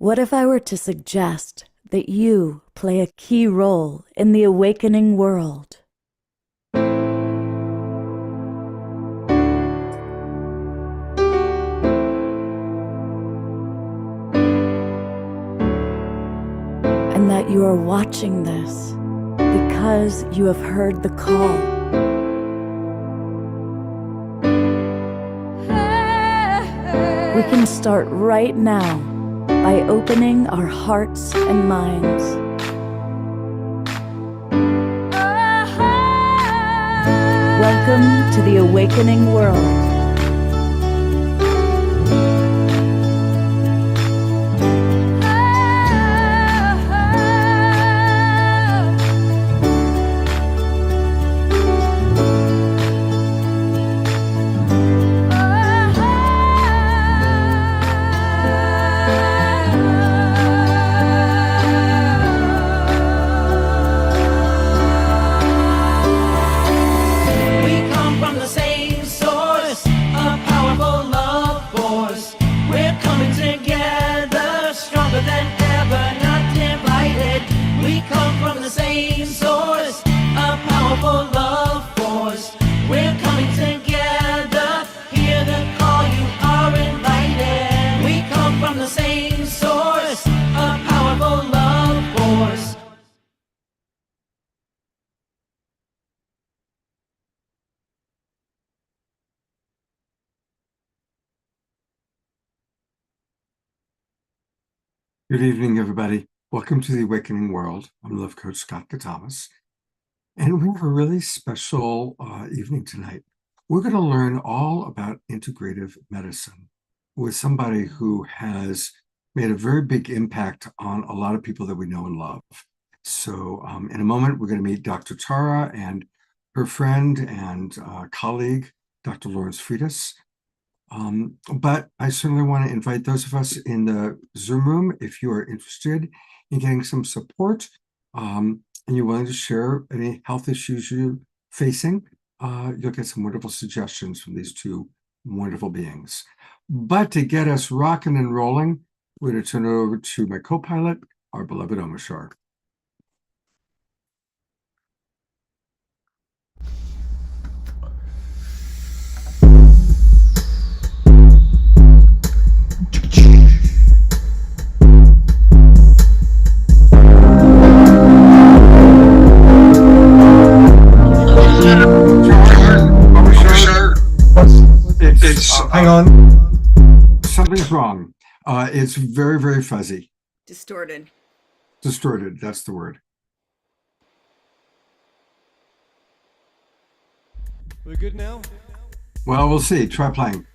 What if I were to suggest that you play a key role in the awakening world? And that you are watching this because you have heard the call. We can start right now by opening our hearts and minds. Welcome to the awakening world. Good evening, everybody. Welcome to the Awakening World. I'm Love Coach Scott Thomas, and we have a really special evening tonight. We're going to learn all about integrative medicine with somebody who has made a very big impact on a lot of people that we know and love. So in a moment, we're going to meet Dr. Tara and her friend and colleague, Dr. Lawrence Freitas. But I certainly want to invite those of us in the Zoom room, if you are interested in getting some support and you're willing to share any health issues you're facing, you'll get some wonderful suggestions from these two wonderful beings. But to get us rocking and rolling, we're going to turn it over to my co-pilot, our beloved Omashar. Hang on. Something's wrong. It's very, very fuzzy. Distorted. Distorted, that's the word. We're good now? Well, we'll see. Try playing.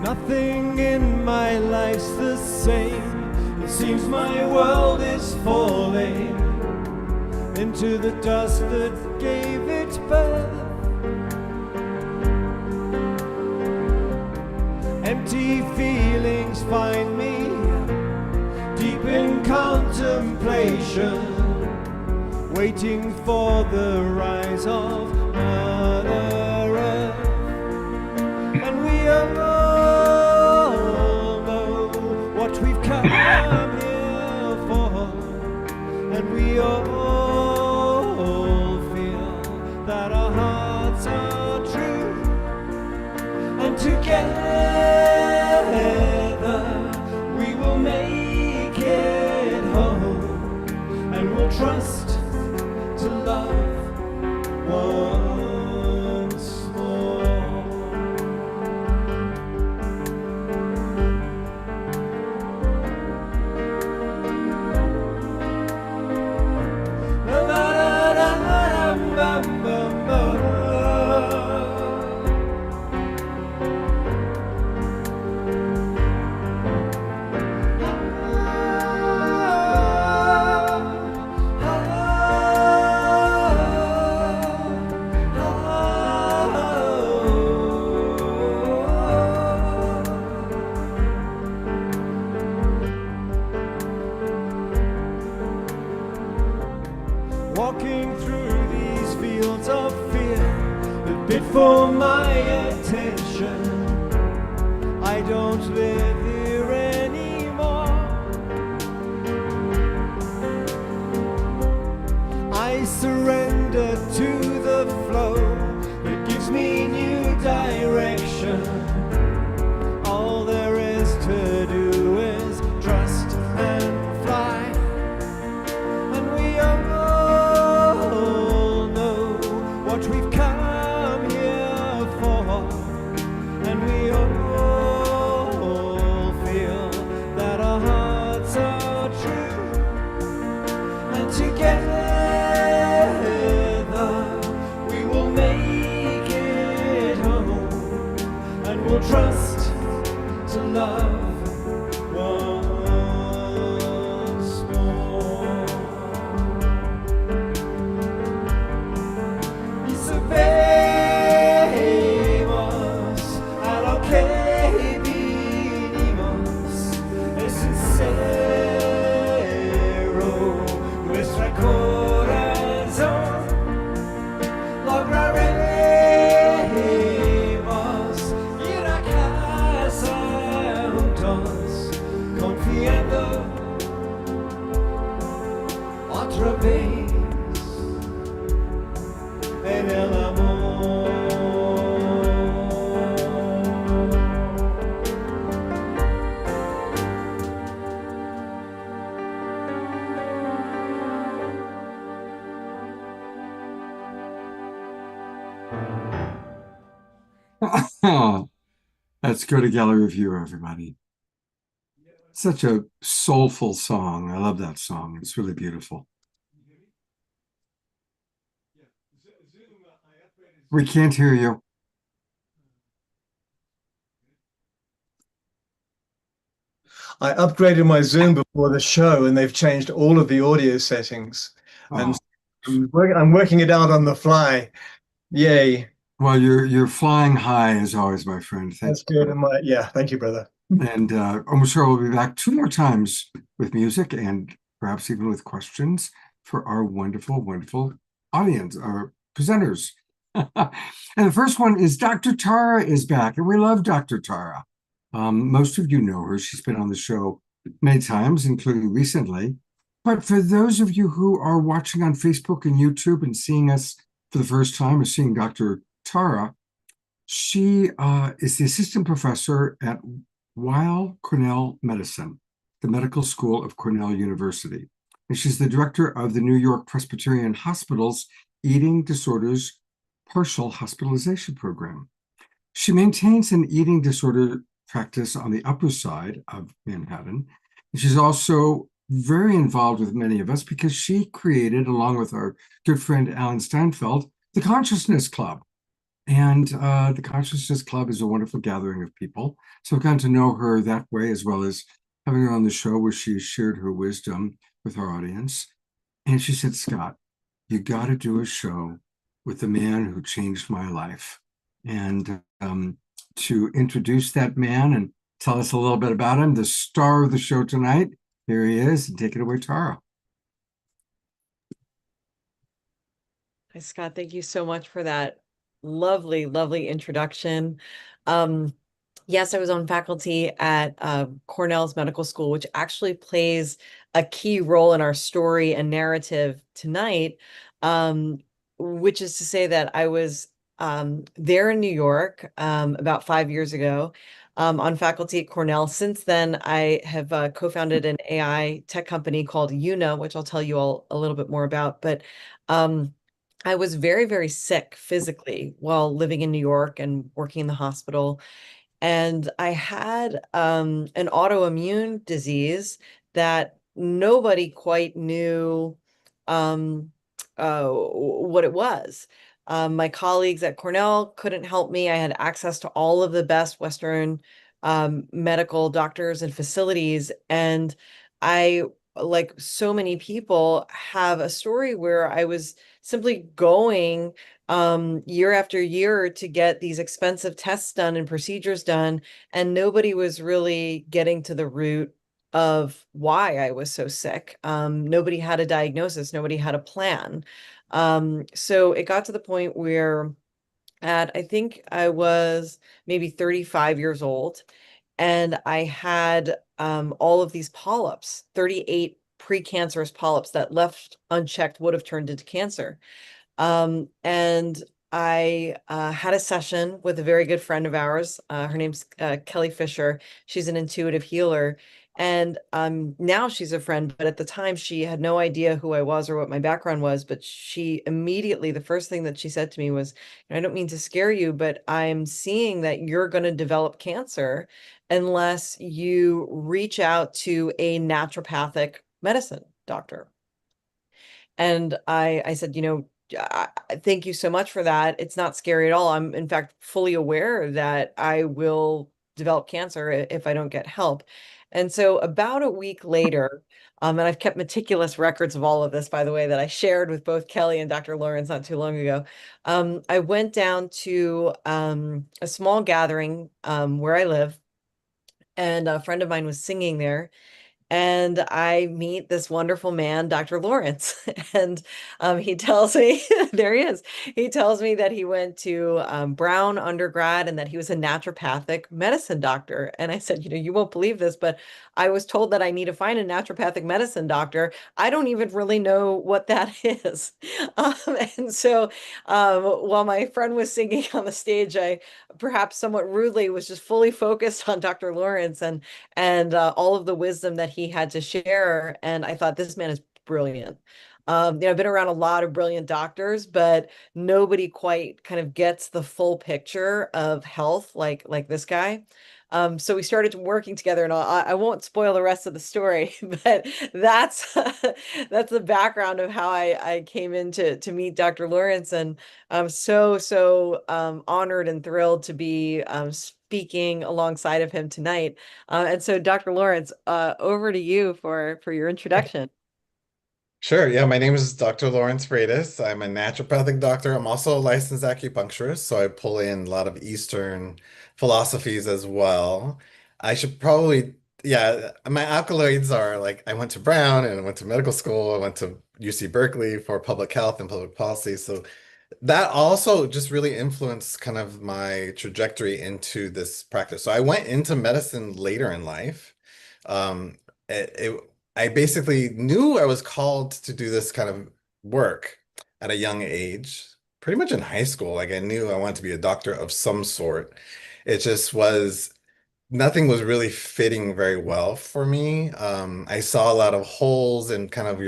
Nothing in my life's the same. It seems my world is falling into the dust that gave it birth. Empty feelings find me deep in contemplation, waiting for the rise of Mother Earth. And we are we've come here for, and we all feel that our hearts are true, and together we will make it home, and we'll trust to love once more. don't live here anymore. I surrender to the flow. It gives me new direction. All there is to do is trust and fly. And we all know what we've come here for. And we all feel that our hearts are true. And together we will make it home. And we'll trust to love once more. Y sabemos a lo que vinimos. Es sincero nuestro corazón. Lograremos ir a casa juntos, confiando otra vez en el amor. Let's go to gallery view, everybody. Such a soulful song. I love that song. It's really beautiful. We can't hear you. I upgraded my Zoom before the show and they've changed all of the audio settings. And Oh. I'm working it out on the fly. Yay. Well, you're flying high as always, my friend. That's Thank you. good. Yeah, thank you, brother. And I'm sure we'll be back 2 more times with music and perhaps even with questions for our wonderful, wonderful audience, our presenters. And the first one is Dr. Tara is back, and we love Dr. Tara. Most of you know her. She's been on the show many times, including recently. But for those of you who are watching on Facebook and YouTube and seeing us for the first time or seeing Dr. Tara, she is the assistant professor at Weill Cornell Medicine, the medical school of Cornell University. And she's the director of the New York Presbyterian Hospital's Eating Disorders Partial Hospitalization Program. She maintains an eating disorder practice on the Upper Side of Manhattan. And she's also very involved with many of us because she created, along with our good friend Alan Steinfeld, the Consciousness Club. And the Consciousness Club is a wonderful gathering of people. So I've gotten to know her that way, as well as having her on the show where she shared her wisdom with our audience. And she said, Scott, you got to do a show with the man who changed my life. And to introduce that man and tell us a little bit about him, the star of the show tonight, here he is. Take it away, Tara. Hi, Scott. Thank you so much for that lovely, lovely introduction. Yes, I was on faculty at Cornell's Medical School, which actually plays a key role in our story and narrative tonight, which is to say that I was there in New York about 5 years ago on faculty at Cornell. Since then, I have co-founded an AI tech company called Una, which I'll tell you all a little bit more about. But I was very, very sick physically while living in New York and working in the hospital. And I had an autoimmune disease that nobody quite knew what it was. My colleagues at Cornell couldn't help me. I had access to all of the best Western medical doctors and facilities. And I, like so many people, have a story where I was simply going year after year to get these expensive tests done and procedures done, and nobody was really getting to the root of why I was so sick. Nobody had a diagnosis, nobody had a plan. So it got to the point where I think I was maybe 35 years old, and I had all of these polyps, 38 precancerous polyps that left unchecked would have turned into cancer. And I had a session with a very good friend of ours. Her name's Kelly Fisher. She's an intuitive healer. And now she's a friend, but at the time she had no idea who I was or what my background was. But she immediately, the first thing that she said to me was, I don't mean to scare you, but I'm seeing that you're going to develop cancer unless you reach out to a naturopathic medicine doctor. And I said, thank you so much for that. It's not scary at all. I'm in fact fully aware that I will develop cancer if I don't get help. And so about a week later, and I've kept meticulous records of all of this, by the way, that I shared with both Kelly and Dr. Lawrence not too long ago. I went down to a small gathering where I live, and a friend of mine was singing there, and I meet this wonderful man, Dr. Lawrence, and he tells me, there he is. He tells me that he went to Brown undergrad and that he was a naturopathic medicine doctor. And I said, you won't believe this, but I was told that I need to find a naturopathic medicine doctor. I don't even really know what that is. Um, and so while my friend was singing on the stage, I perhaps somewhat rudely was just fully focused on Dr. Lawrence and all of the wisdom that he had to share. And I thought, this man is brilliant. I've been around a lot of brilliant doctors, but nobody quite kind of gets the full picture of health like this guy. So we started working together, and I won't spoil the rest of the story, but that's that's the background of how I came in to meet Dr. Lawrence, and I'm so honored and thrilled to be speaking alongside of him tonight. And so, Dr. Lawrence, over to you for your introduction. Sure. Yeah, my name is Dr. Lawrence Freitas. I'm a naturopathic doctor. I'm also a licensed acupuncturist, so I pull in a lot of Eastern philosophies as well. I should probably, yeah, my accolades are like I went to Brown and I went to medical school. I went to UC Berkeley for public health and public policy. So that also just really influenced kind of my trajectory into this practice. So I went into medicine later in life. Um, I basically knew I was called to do this kind of work at a young age, pretty much in high school. Like I knew I wanted to be a doctor of some sort. It just was nothing was really fitting very well for me. I saw a lot of holes in kind of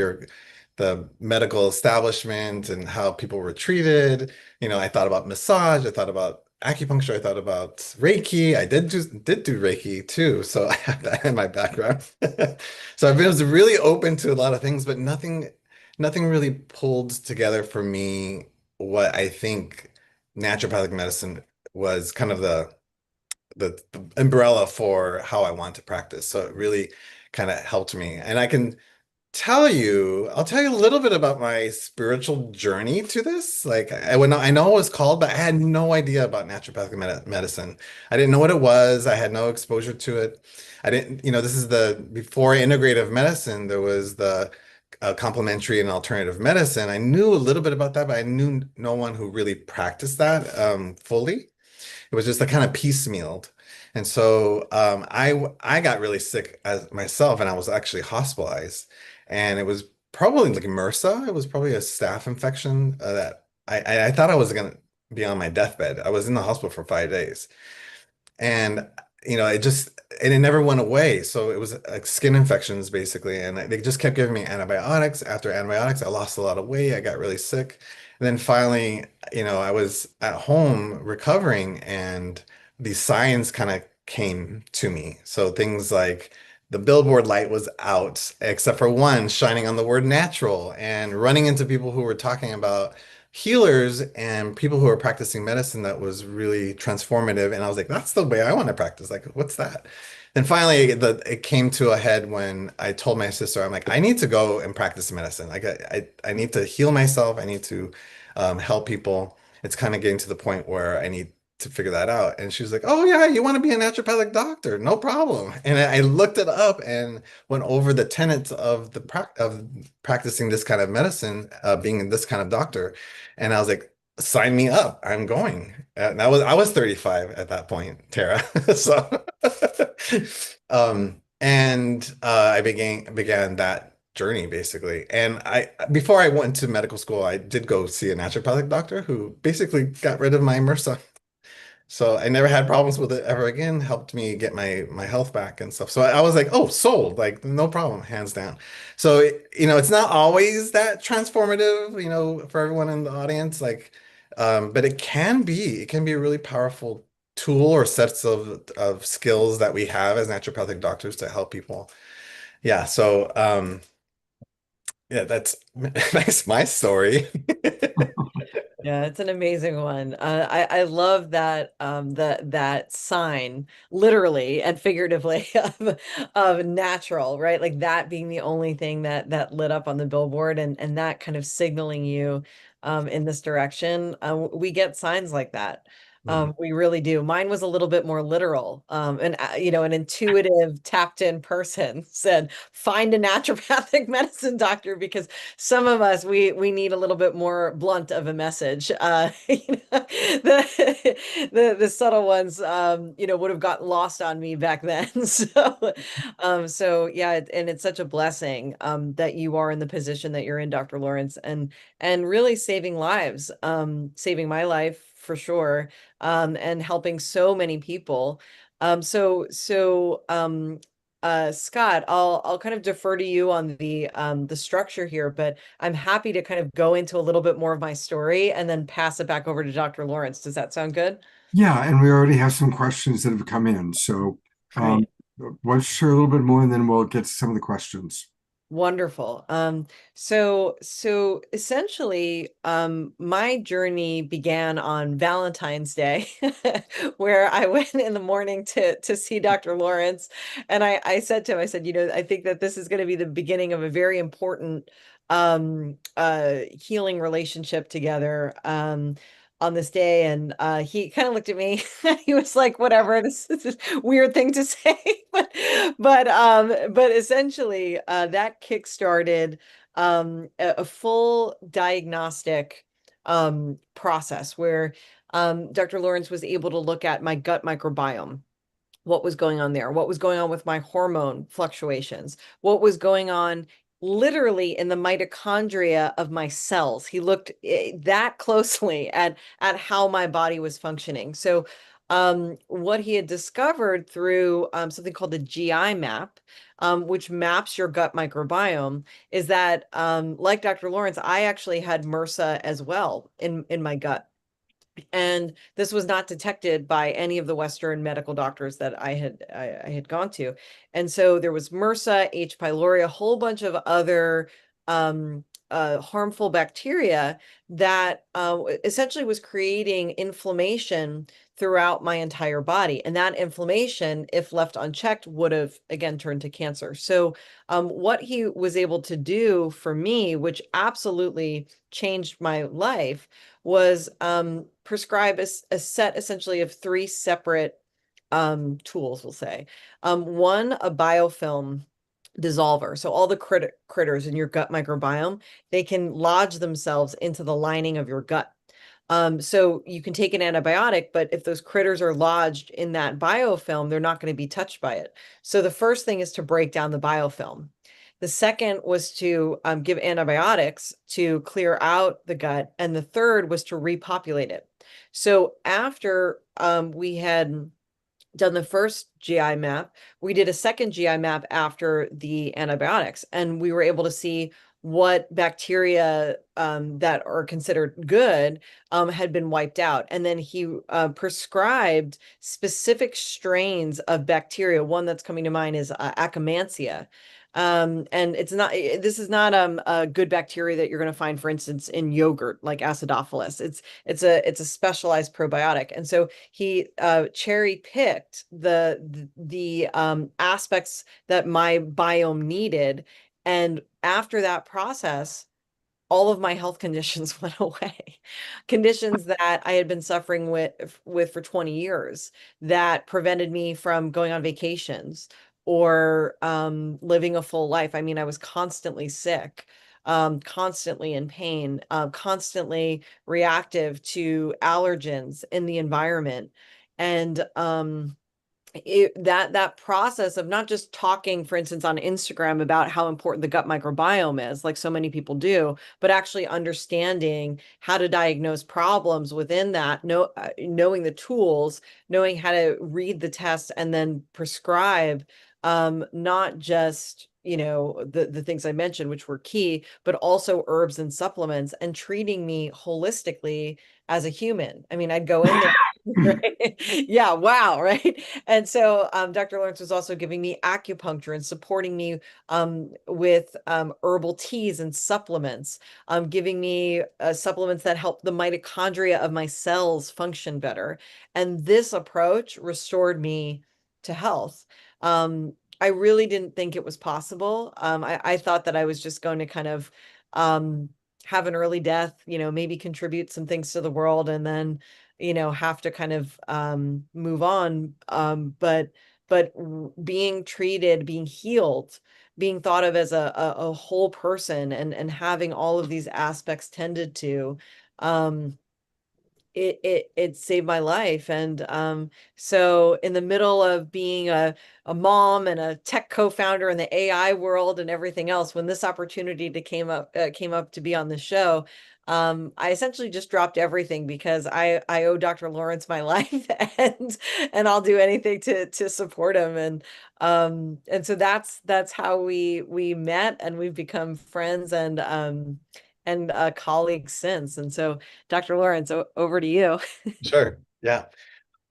the medical establishment and how people were treated. I thought about massage, I thought about acupuncture, I thought about Reiki. I did do Reiki too, so I have that in my background. So was really open to a lot of things, but nothing really pulled together for me what I think naturopathic medicine was kind of the umbrella for how I want to practice. So it really kind of helped me. And I'll tell you a little bit about my spiritual journey to this. Like I know it was called, but I had no idea about naturopathic medicine. I didn't know what it was. I had no exposure to it. I didn't, this is before integrative medicine, there was the complementary and alternative medicine. I knew a little bit about that, but I knew no one who really practiced that fully. It was just a kind of piecemealed. And so I got really sick as myself, and I was actually hospitalized. And it was probably like MRSA. It was probably a staph infection that I thought I was going to be on my deathbed. I was in the hospital for 5 days. And it never went away. So it was like skin infections basically. And they just kept giving me antibiotics. After antibiotics, I lost a lot of weight. I got really sick. And then finally, I was at home recovering, and these signs kind of came to me. So things like the billboard light was out, except for one shining on the word natural, and running into people who were talking about healers and people who are practicing medicine that was really transformative. And I was like, that's the way I want to practice. Like, what's that? Then finally, it came to a head when I told my sister, I'm like, I need to go and practice medicine. Like, I need to heal myself. I need to help people. It's kind of getting to the point where I need to figure that out. And she was like, oh yeah, you want to be a naturopathic doctor? No problem. And I looked it up and went over the tenets of of practicing this kind of medicine, being this kind of doctor. And I was like, sign me up. I'm going. And I was 35 at that point, Tara. So I began that journey basically. And I before I went to medical school, I did go see a naturopathic doctor who basically got rid of my MRSA. So I never had problems with it ever again, helped me get my health back and stuff. So I was like, oh, sold, like no problem, hands down. So, it's not always that transformative, for everyone in the audience, like, but it can be a really powerful tool or sets of skills that we have as naturopathic doctors to help people. Yeah, so yeah, that's my story. Yeah, it's an amazing one. I love that that sign, literally and figuratively, of natural, right? Like that being the only thing that lit up on the billboard, and that kind of signaling you in this direction. We get signs like that. We really do. Mine was a little bit more literal. And an intuitive, tapped in person said, find a naturopathic medicine doctor, because some of us, we need a little bit more blunt of a message. The subtle ones would have gotten lost on me back then. So yeah, and it's such a blessing that you are in the position that you're in, Dr. Lawrence, and really saving lives, saving my life for sure, and helping so many people. Scott, I'll kind of defer to you on the structure here, but I'm happy to kind of go into a little bit more of my story and then pass it back over to Dr. Lawrence. Does that sound good? Yeah, and we already have some questions that have come in. So Great. let's share a little bit more and then we'll get to some of the questions. Wonderful. So essentially, my journey began on Valentine's Day, where I went in the morning to see Dr. Lawrence, and I said to him, I said, I think that this is going to be the beginning of a very important healing relationship together. On this day, and he kind of looked at me. He was like, whatever, this is a weird thing to say. But essentially that kickstarted a full diagnostic process where Dr. Lawrence was able to look at my gut microbiome, what was going on there, what was going on with my hormone fluctuations, what was going on literally in the mitochondria of my cells. He looked that closely at how my body was functioning. So what he had discovered through something called the GI map, which maps your gut microbiome, is that like Dr. Lawrence, I actually had MRSA as well in my gut. And this was not detected by any of the Western medical doctors that I had gone to. And so there was MRSA, H. pylori, a whole bunch of other harmful bacteria that essentially was creating inflammation throughout my entire body. And that inflammation, if left unchecked, would have again turned to cancer. So what he was able to do for me, which absolutely changed my life, was prescribe a set essentially of 3 separate tools, we'll say. One, a biofilm dissolver. So all the critters in your gut microbiome, they can lodge themselves into the lining of your gut. So you can take an antibiotic, but if those critters are lodged in that biofilm, they're not going to be touched by it. So the first thing is to break down the biofilm. The second was to give antibiotics to clear out the gut. And the third was to repopulate it. So after we had done the first GI map, we did a second GI map after the antibiotics, and we were able to see what bacteria that are considered good had been wiped out. And then he prescribed specific strains of bacteria. One that's coming to mind is Akkermansia. And this is not a good bacteria that you're going to find, for instance, in yogurt, like acidophilus. It's a specialized probiotic. And so he cherry picked the aspects that my biome needed. And after that process, all of my health conditions went away. Conditions that I had been suffering with for 20 years that prevented me from going on vacations or living a full life. I mean, I was constantly sick. constantly in pain, constantly reactive to allergens in the environment. And that process of not just talking, for instance, on Instagram about how important the gut microbiome is, like so many people do, but actually understanding how to diagnose problems within that, knowing the tools, knowing how to read the test and then prescribe, not just the things I mentioned, which were key, but also herbs and supplements, and treating me holistically as a human. I mean, I'd go in there. Right? Yeah, wow, right? And so Dr. Lawrence was also giving me acupuncture and supporting me with herbal teas and supplements, giving me supplements that help the mitochondria of my cells function better. And this approach restored me to health. I really didn't think it was possible. I thought that I was just going to kind of have an early death, maybe contribute some things to the world, and then have to kind of move on. But being treated, being healed, being thought of as a whole person, and having all of these aspects tended to, it saved my life. And so in the middle of being a mom and a tech co-founder in the AI world and everything else, when this opportunity came up to be on the show, I essentially just dropped everything, because I owe Dr. Lawrence my life, and I'll do anything to support him. And so that's how we met, and we've become friends and colleagues since. And so, Dr. Lawrence, over to you. Sure. Yeah.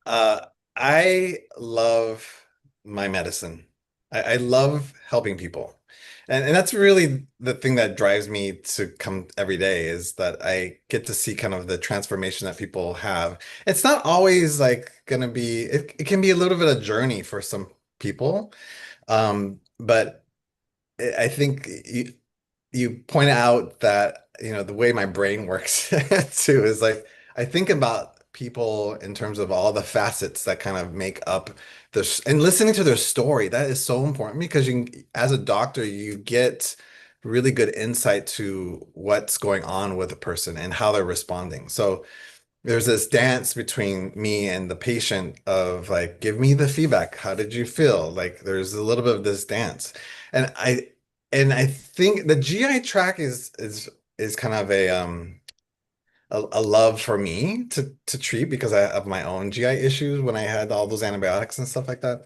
I love my medicine. I love helping people. And that's really the thing that drives me to come every day, is that I get to see kind of the transformation that people have. It's not always like gonna be, it can be a little bit of a journey for some people. But I think you point out that, the way my brain works too is like, I think about people in terms of all the facets that kind of make up this, and listening to their story. That is so important, because as a doctor, you get really good insight to what's going on with a person and how they're responding. So there's this dance between me and the patient of like, give me the feedback. How did you feel? Like there's a little bit of this dance. And I think the GI tract is kind of a love for me to treat, because I have my own GI issues when I had all those antibiotics and stuff like that.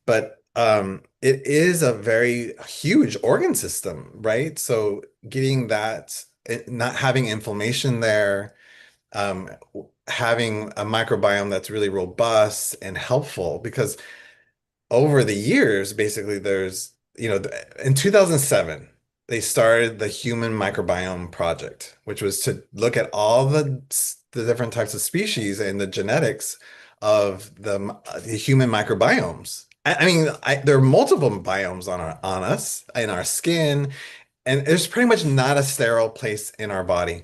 But it is a very huge organ system, right? So getting that, not having inflammation there, um, having a microbiome that's really robust and helpful, because over the years, basically there's, in 2007, they started the Human Microbiome Project, which was to look at all the different types of species and the genetics of the human microbiomes. I mean, there are multiple biomes on us, in our skin, and there's pretty much not a sterile place in our body.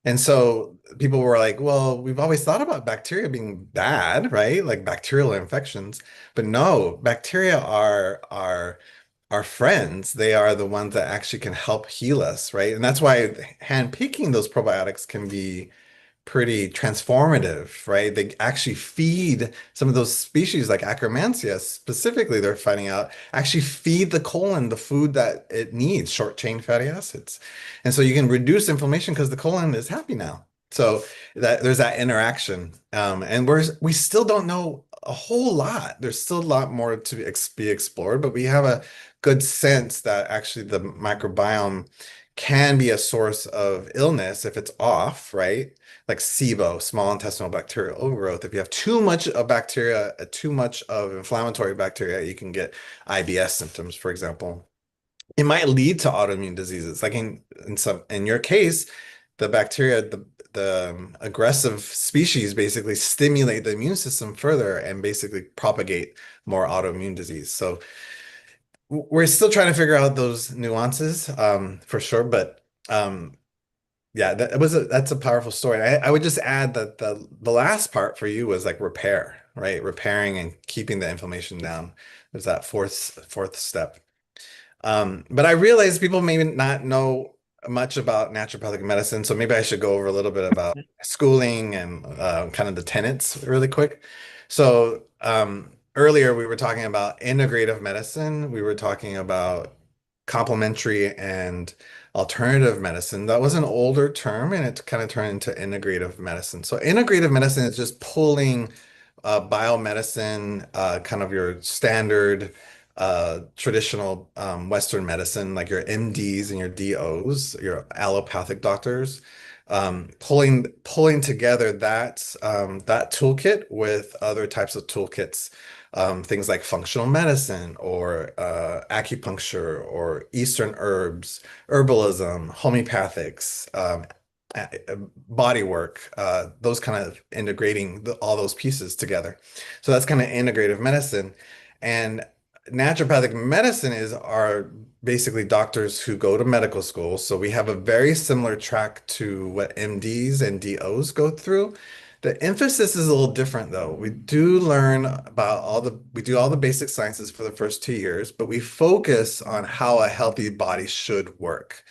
And so people were like, well, we've always thought about bacteria being bad, right? Like bacterial infections. But no, bacteria are our friends. They are the ones that actually can help heal us, right? And that's why handpicking those probiotics can be pretty transformative, right? They actually feed some of those species like Akkermansia, specifically, they're finding out, actually feed the colon the food that it needs, short chain fatty acids. And so you can reduce inflammation because the colon is happy now. So there's that interaction. And we still don't know a whole lot. There's still a lot more to be explored, but we have a good sense that actually the microbiome can be a source of illness if it's off, right? Like SIBO, small intestinal bacterial overgrowth. If you have too much of bacteria, too much of inflammatory bacteria, you can get IBS symptoms, for example. It might lead to autoimmune diseases. Like in your case, the bacteria, the aggressive species basically stimulate the immune system further and basically propagate more autoimmune disease. So we're still trying to figure out those nuances, for sure. But yeah, that's a powerful story. I would just add that the last part for you was like repair, right? Repairing and keeping the inflammation down. There's that fourth step. But I realize people may not know much about naturopathic medicine, so maybe I should go over a little bit about schooling and kind of the tenets really quick. So earlier we were talking about integrative medicine. We were talking about complementary and alternative medicine. That was an older term, and it kind of turned into integrative medicine. So integrative medicine is just pulling biomedicine, kind of your standard traditional Western medicine, like your MDs and your DOs, your allopathic doctors, pulling together that toolkit with other types of toolkits, things like functional medicine or acupuncture or Eastern herbs, herbalism, homeopathics, body work, those kind of integrating all those pieces together. So that's kind of integrative medicine. And naturopathic medicine are basically doctors who go to medical school. So we have a very similar track to what MDs and DOs go through. The emphasis is a little different though. We do learn about we do all the basic sciences for the first 2 years, but we focus on how a healthy body should work.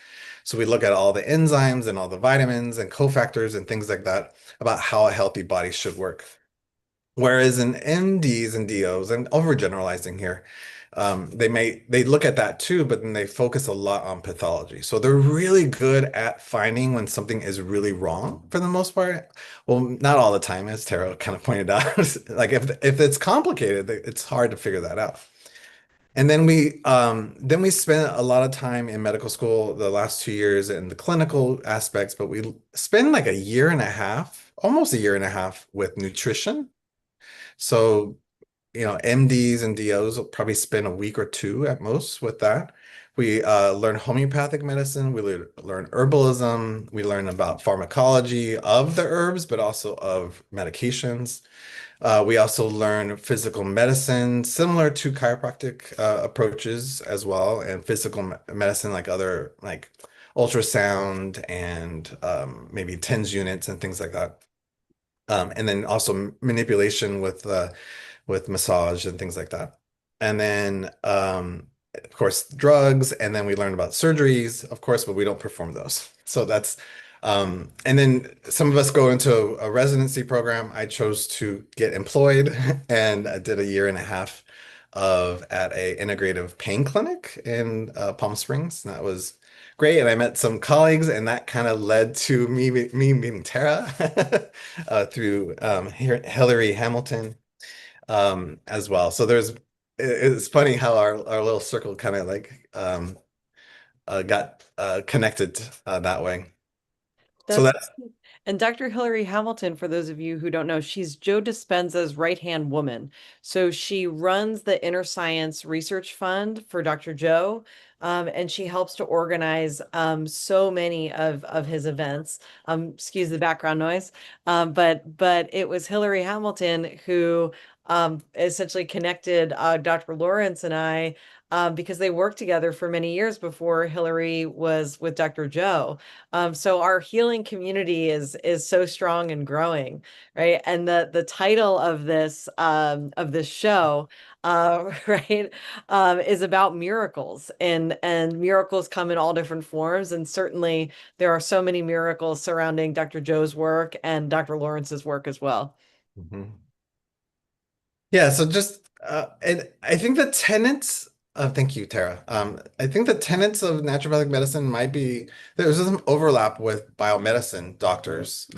So we look at all the enzymes and all the vitamins and cofactors and things like that about how a healthy body should work. Whereas in MDs and DOs, and overgeneralizing here, they look at that too, but then they focus a lot on pathology. So they're really good at finding when something is really wrong for the most part. Well, not all the time, as Tara kind of pointed out. Like if it's complicated, it's hard to figure that out. And then we spent a lot of time in medical school the last 2 years in the clinical aspects, but we spend like a year and a half, almost a year and a half with nutrition. So, MDs and DOs will probably spend a week or two at most with that. We learn homeopathic medicine, we learn herbalism, we learn about pharmacology of the herbs, but also of medications. We also learn physical medicine, similar to chiropractic approaches as well, and physical medicine like other like ultrasound and maybe TENS units and things like that. And then also manipulation with massage and things like that. And then of course drugs, and then we learn about surgeries, of course, but we don't perform those. So that's and then some of us go into a residency program. I chose to get employed and I did a year and a half at a integrative pain clinic in Palm Springs. And that was great. And I met some colleagues, and that kind of led to me meeting Tara through Hillary Hamilton as well. So it's funny how our little circle kind of like got connected that way. So that's And Dr. Hillary Hamilton, for those of you who don't know, she's Joe Dispenza's right-hand woman. So she runs the Inner Science Research Fund for Dr. Joe, and she helps to organize so many of his events. Excuse the background noise, but it was Hillary Hamilton who essentially connected Dr. Lawrence and I because they worked together for many years before Hillary was with Dr. Joe. So our healing community is so strong and growing, right? And the title of this show, right, is about miracles, and miracles come in all different forms. And certainly there are so many miracles surrounding Dr. Joe's work and Dr. Lawrence's work as well. Mhm. Yeah, so just and I think the tenets thank you, Tara. I think the tenets of naturopathic medicine might be there's some overlap with biomedicine doctors.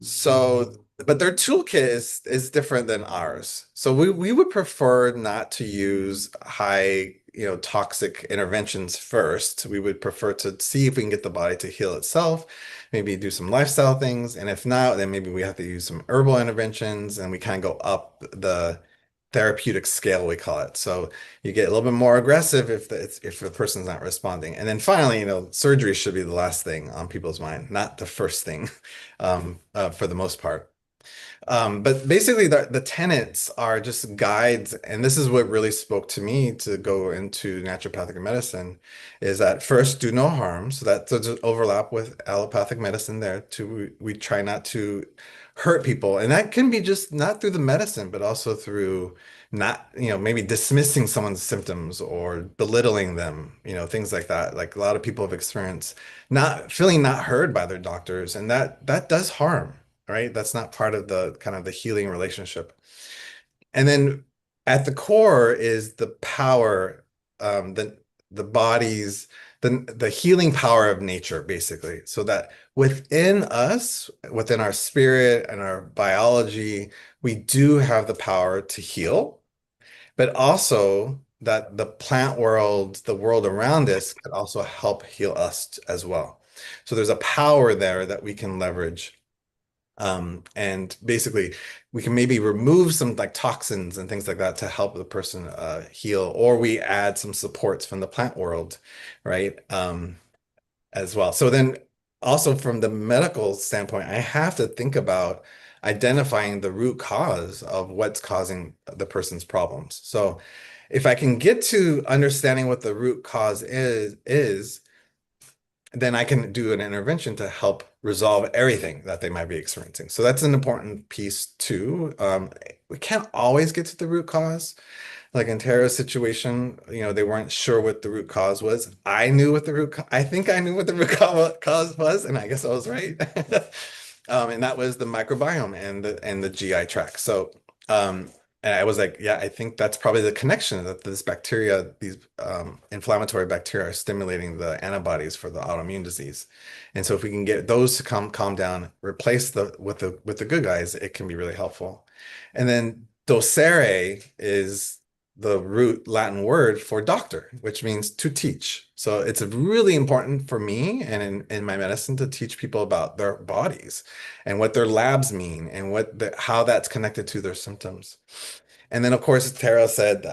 So, but their toolkit is different than ours. So we would prefer not to use high, toxic interventions first. We would prefer to see if we can get the body to heal itself, maybe do some lifestyle things, and if not, then maybe we have to use some herbal interventions, and we kind of go up the therapeutic scale, we call it. So you get a little bit more aggressive if the person's not responding. And then finally, surgery should be the last thing on people's mind, not the first thing, for the most part. But basically the tenets are just guides, and this is what really spoke to me to go into naturopathic medicine, is that first, do no harm. So that does overlap with allopathic medicine there too. We try not to hurt people, and that can be just not through the medicine, but also through not, maybe dismissing someone's symptoms or belittling them, things like that. Like a lot of people have experienced not feeling not heard by their doctors, and that does harm, right? That's not part of the kind of the healing relationship. And then at the core is the power, the body's the healing power of nature, basically. So that within us, within our spirit and our biology, we do have the power to heal, but also that the plant world, the world around us, could also help heal us as well. So there's a power there that we can leverage. And basically, we can maybe remove some like toxins and things like that to help the person heal, or we add some supports from the plant world, right? As well. So then also from the medical standpoint, I have to think about identifying the root cause of what's causing the person's problems. So if I can get to understanding what the root cause is, then I can do an intervention to help resolve everything that they might be experiencing. So that's an important piece too. We can't always get to the root cause. Like in Tara's situation, they weren't sure what the root cause was. I knew what the I think I knew what the root cause was, and I guess I was right. And that was the microbiome and the GI tract. So, and I was like, yeah, I think that's probably the connection that this bacteria, these inflammatory bacteria, are stimulating the antibodies for the autoimmune disease. And so if we can get those to calm down, replace with the good guys, it can be really helpful. And then docere is the root Latin word for doctor, which means to teach. So it's really important for me and in my medicine to teach people about their bodies and what their labs mean and how that's connected to their symptoms. And then, of course, Tara said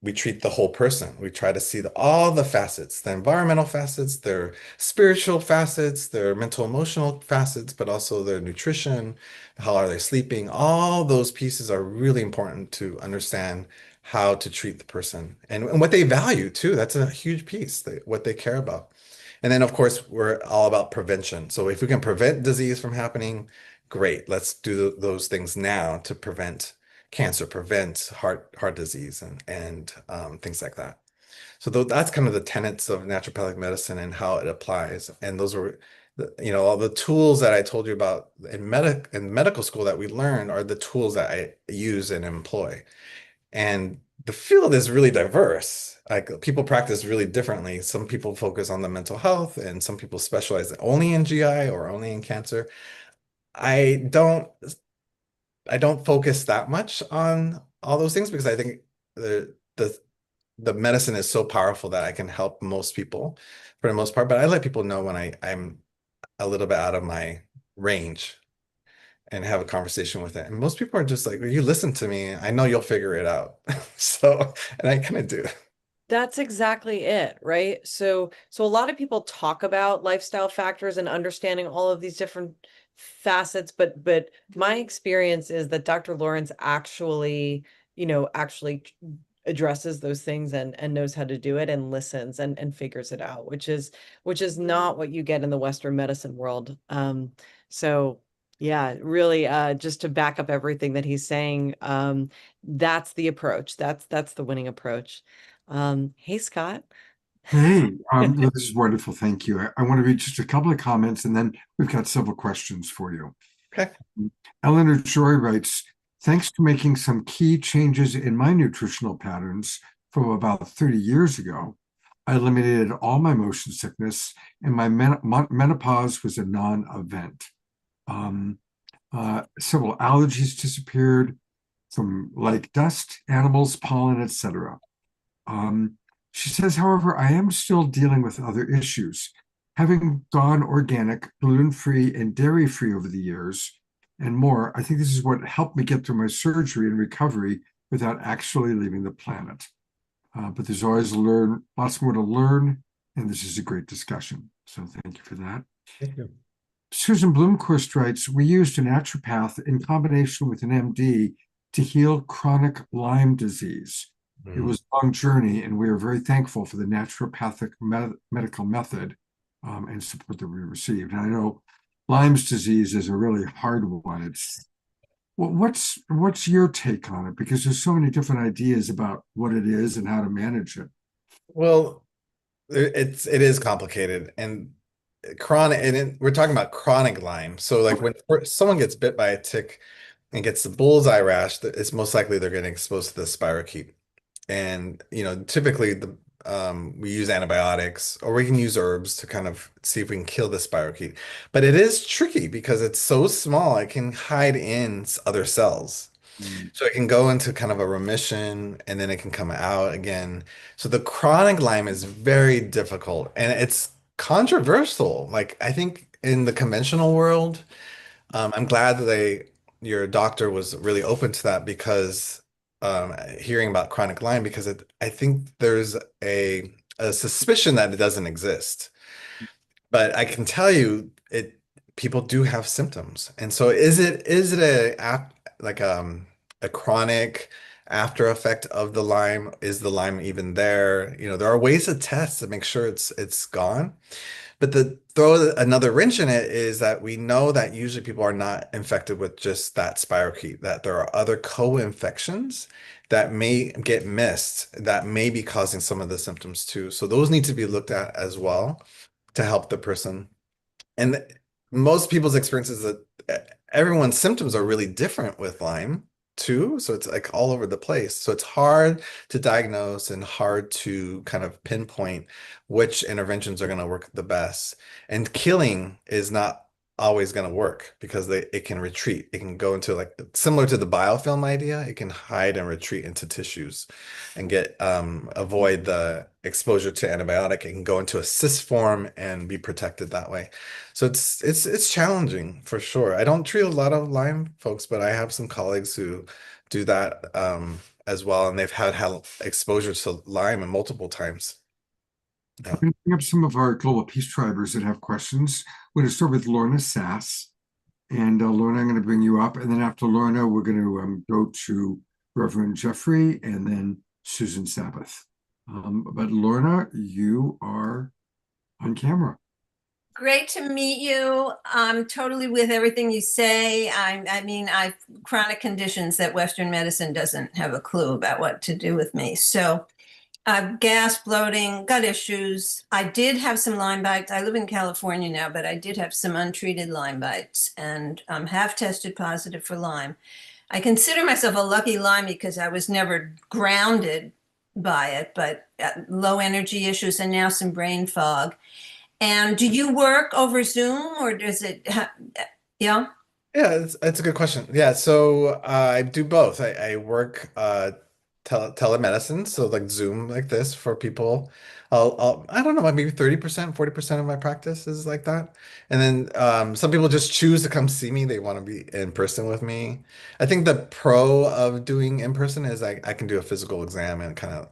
we treat the whole person. We try to see all the facets, the environmental facets, their spiritual facets, their mental, emotional facets, but also their nutrition, how are they sleeping? All those pieces are really important to understand how to treat the person and what they value too. That's a huge piece, what they care about. And then, of course, we're all about prevention. So if we can prevent disease from happening, great. Let's do those things now to prevent cancer, prevent heart disease and things like that. So that's kind of the tenets of naturopathic medicine and how it applies. And those were, all the tools that I told you about in medical school that we learned are the tools that I use and employ. And the field is really diverse. Like people practice really differently. Some people focus on the mental health, and some people specialize only in GI or only in cancer. I don't focus that much on all those things because I think the medicine is so powerful that I can help most people for the most part. But I let people know when I'm a little bit out of my range and have a conversation with it. And most people are just like, well, you listen to me, I know you'll figure it out. So, and I kind of do. That's exactly it, right? So a lot of people talk about lifestyle factors and understanding all of these different facets, but my experience is that Dr. Lawrence actually, actually addresses those things and knows how to do it and listens and figures it out, which is not what you get in the Western medicine world. So yeah, really, just to back up everything that he's saying, that's the approach. That's the winning approach. Hey, Scott. Hey, this is wonderful. Thank you. I want to read just a couple of comments and then we've got several questions for you. Okay. Eleanor Joy writes, thanks to making some key changes in my nutritional patterns from about 30 years ago, I eliminated all my motion sickness and my menopause was a non-event. Several allergies disappeared from like dust, animals, pollen, etc. She says, however, I am still dealing with other issues. Having gone organic, gluten-free, and dairy-free over the years and more, I think this is what helped me get through my surgery and recovery without actually leaving the planet. But there's always lots more to learn, and this is a great discussion. So thank you for that. Thank you. Susan Bloomquist writes, we used a naturopath in combination with an MD to heal chronic Lyme disease. It was a long journey, and we are very thankful for the naturopathic medical method and support that we received. And I know Lyme's disease is a really hard one. What's your take on it? Because there's so many different ideas about what it is and how to manage it. Well, it is complicated and chronic, and we're talking about chronic Lyme. So like when someone gets bit by a tick and gets the bullseye rash, it's most likely they're getting exposed to the spirochete. And typically we use antibiotics or we can use herbs to kind of see if we can kill the spirochete. But it is tricky because it's so small, it can hide in other cells. Mm. So it can go into kind of a remission and then it can come out again. So the chronic Lyme is very difficult and it's controversial. Like I think in the conventional world, I'm glad that your doctor was really open to that because hearing about chronic Lyme because I think there's a suspicion that it doesn't exist. But I can tell you people do have symptoms. And so is it like a chronic after effect of the Lyme? Is the Lyme even there? There are ways to test to make sure it's gone. But the throw another wrench in it is that we know that usually people are not infected with just that spirochete, that there are other co-infections that may get missed that may be causing some of the symptoms too. So those need to be looked at as well to help the person. And most people's experiences that everyone's symptoms are really different with Lyme too. So it's like all over the place. So it's hard to diagnose and hard to kind of pinpoint which interventions are going to work the best. And killing is not always going to work because it can retreat. It can go into like similar to the biofilm idea. It can hide and retreat into tissues and avoid the exposure to antibiotic. It can go into a cyst form and be protected that way. So it's challenging for sure. I don't treat a lot of Lyme folks, but I have some colleagues who do that as well, and they've had exposure to Lyme multiple times. I'm going to bring up some of our Global Peace Tribers that have questions. We're going to start with Lorna Sass. And Lorna, I'm going to bring you up. And then after Lorna, we're going to go to Reverend Jeffrey and then Susan Sabbath. But Lorna, you are on camera. Great to meet you. I'm totally with everything you say. I mean, I've chronic conditions that Western medicine doesn't have a clue about what to do with me. So I've gas, bloating, gut issues. I did have some Lyme bites. I live in California now, but I did have some untreated Lyme bites and have tested positive for Lyme. I consider myself a lucky Lyme because I was never grounded by it, but low energy issues and now some brain fog. And do you work over Zoom or does it, yeah? Yeah, it's a good question. Yeah, so I do both. I work telemedicine, so like Zoom like this for people. I don't know, maybe 30%, 40% of my practice is like that. And then some people just choose to come see me. They want to be in person with me. I think the pro of doing in person is I can do a physical exam and kind of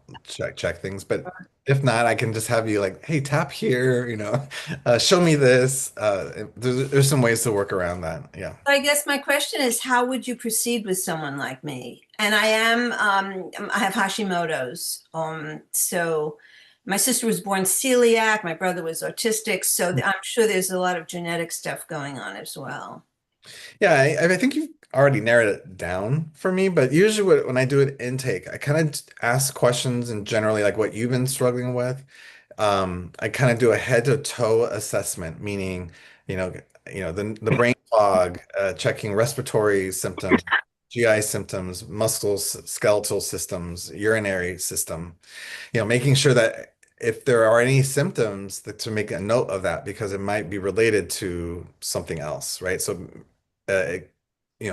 check things. But if not, I can just have you like, hey, tap here, show me this. There's some ways to work around that. Yeah. I guess my question is, how would you proceed with someone like me? And I have Hashimoto's. So my sister was born celiac, my brother was autistic, so I'm sure there's a lot of genetic stuff going on as well. Yeah, I think you've already narrowed it down for me, but usually when I do an intake, I kind of ask questions and generally like what you've been struggling with. I kind of do a head to toe assessment, meaning, the brain fog, checking respiratory symptoms, GI symptoms, muscles, skeletal systems, urinary system, making sure that if there are any symptoms to make a note of that because it might be related to something else, right? So, uh,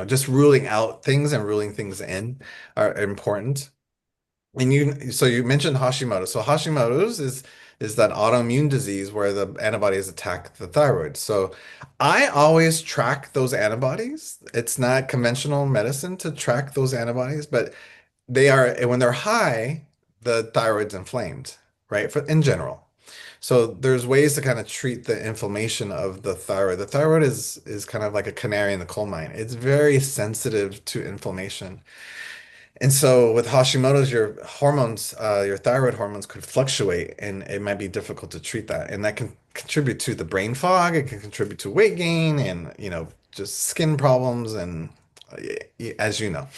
just ruling out things and ruling things in are important. And so you mentioned Hashimoto. So Hashimoto's is that autoimmune disease where the antibodies attack the thyroid. So I always track those antibodies. It's not conventional medicine to track those antibodies, but when they're high, the thyroid's inflamed, right? In general. So there's ways to kind of treat the inflammation of the thyroid. The thyroid is kind of like a canary in the coal mine. It's very sensitive to inflammation. And so with Hashimoto's, your hormones, your thyroid hormones could fluctuate and it might be difficult to treat that. And that can contribute to the brain fog. It can contribute to weight gain and, just skin problems and as you know.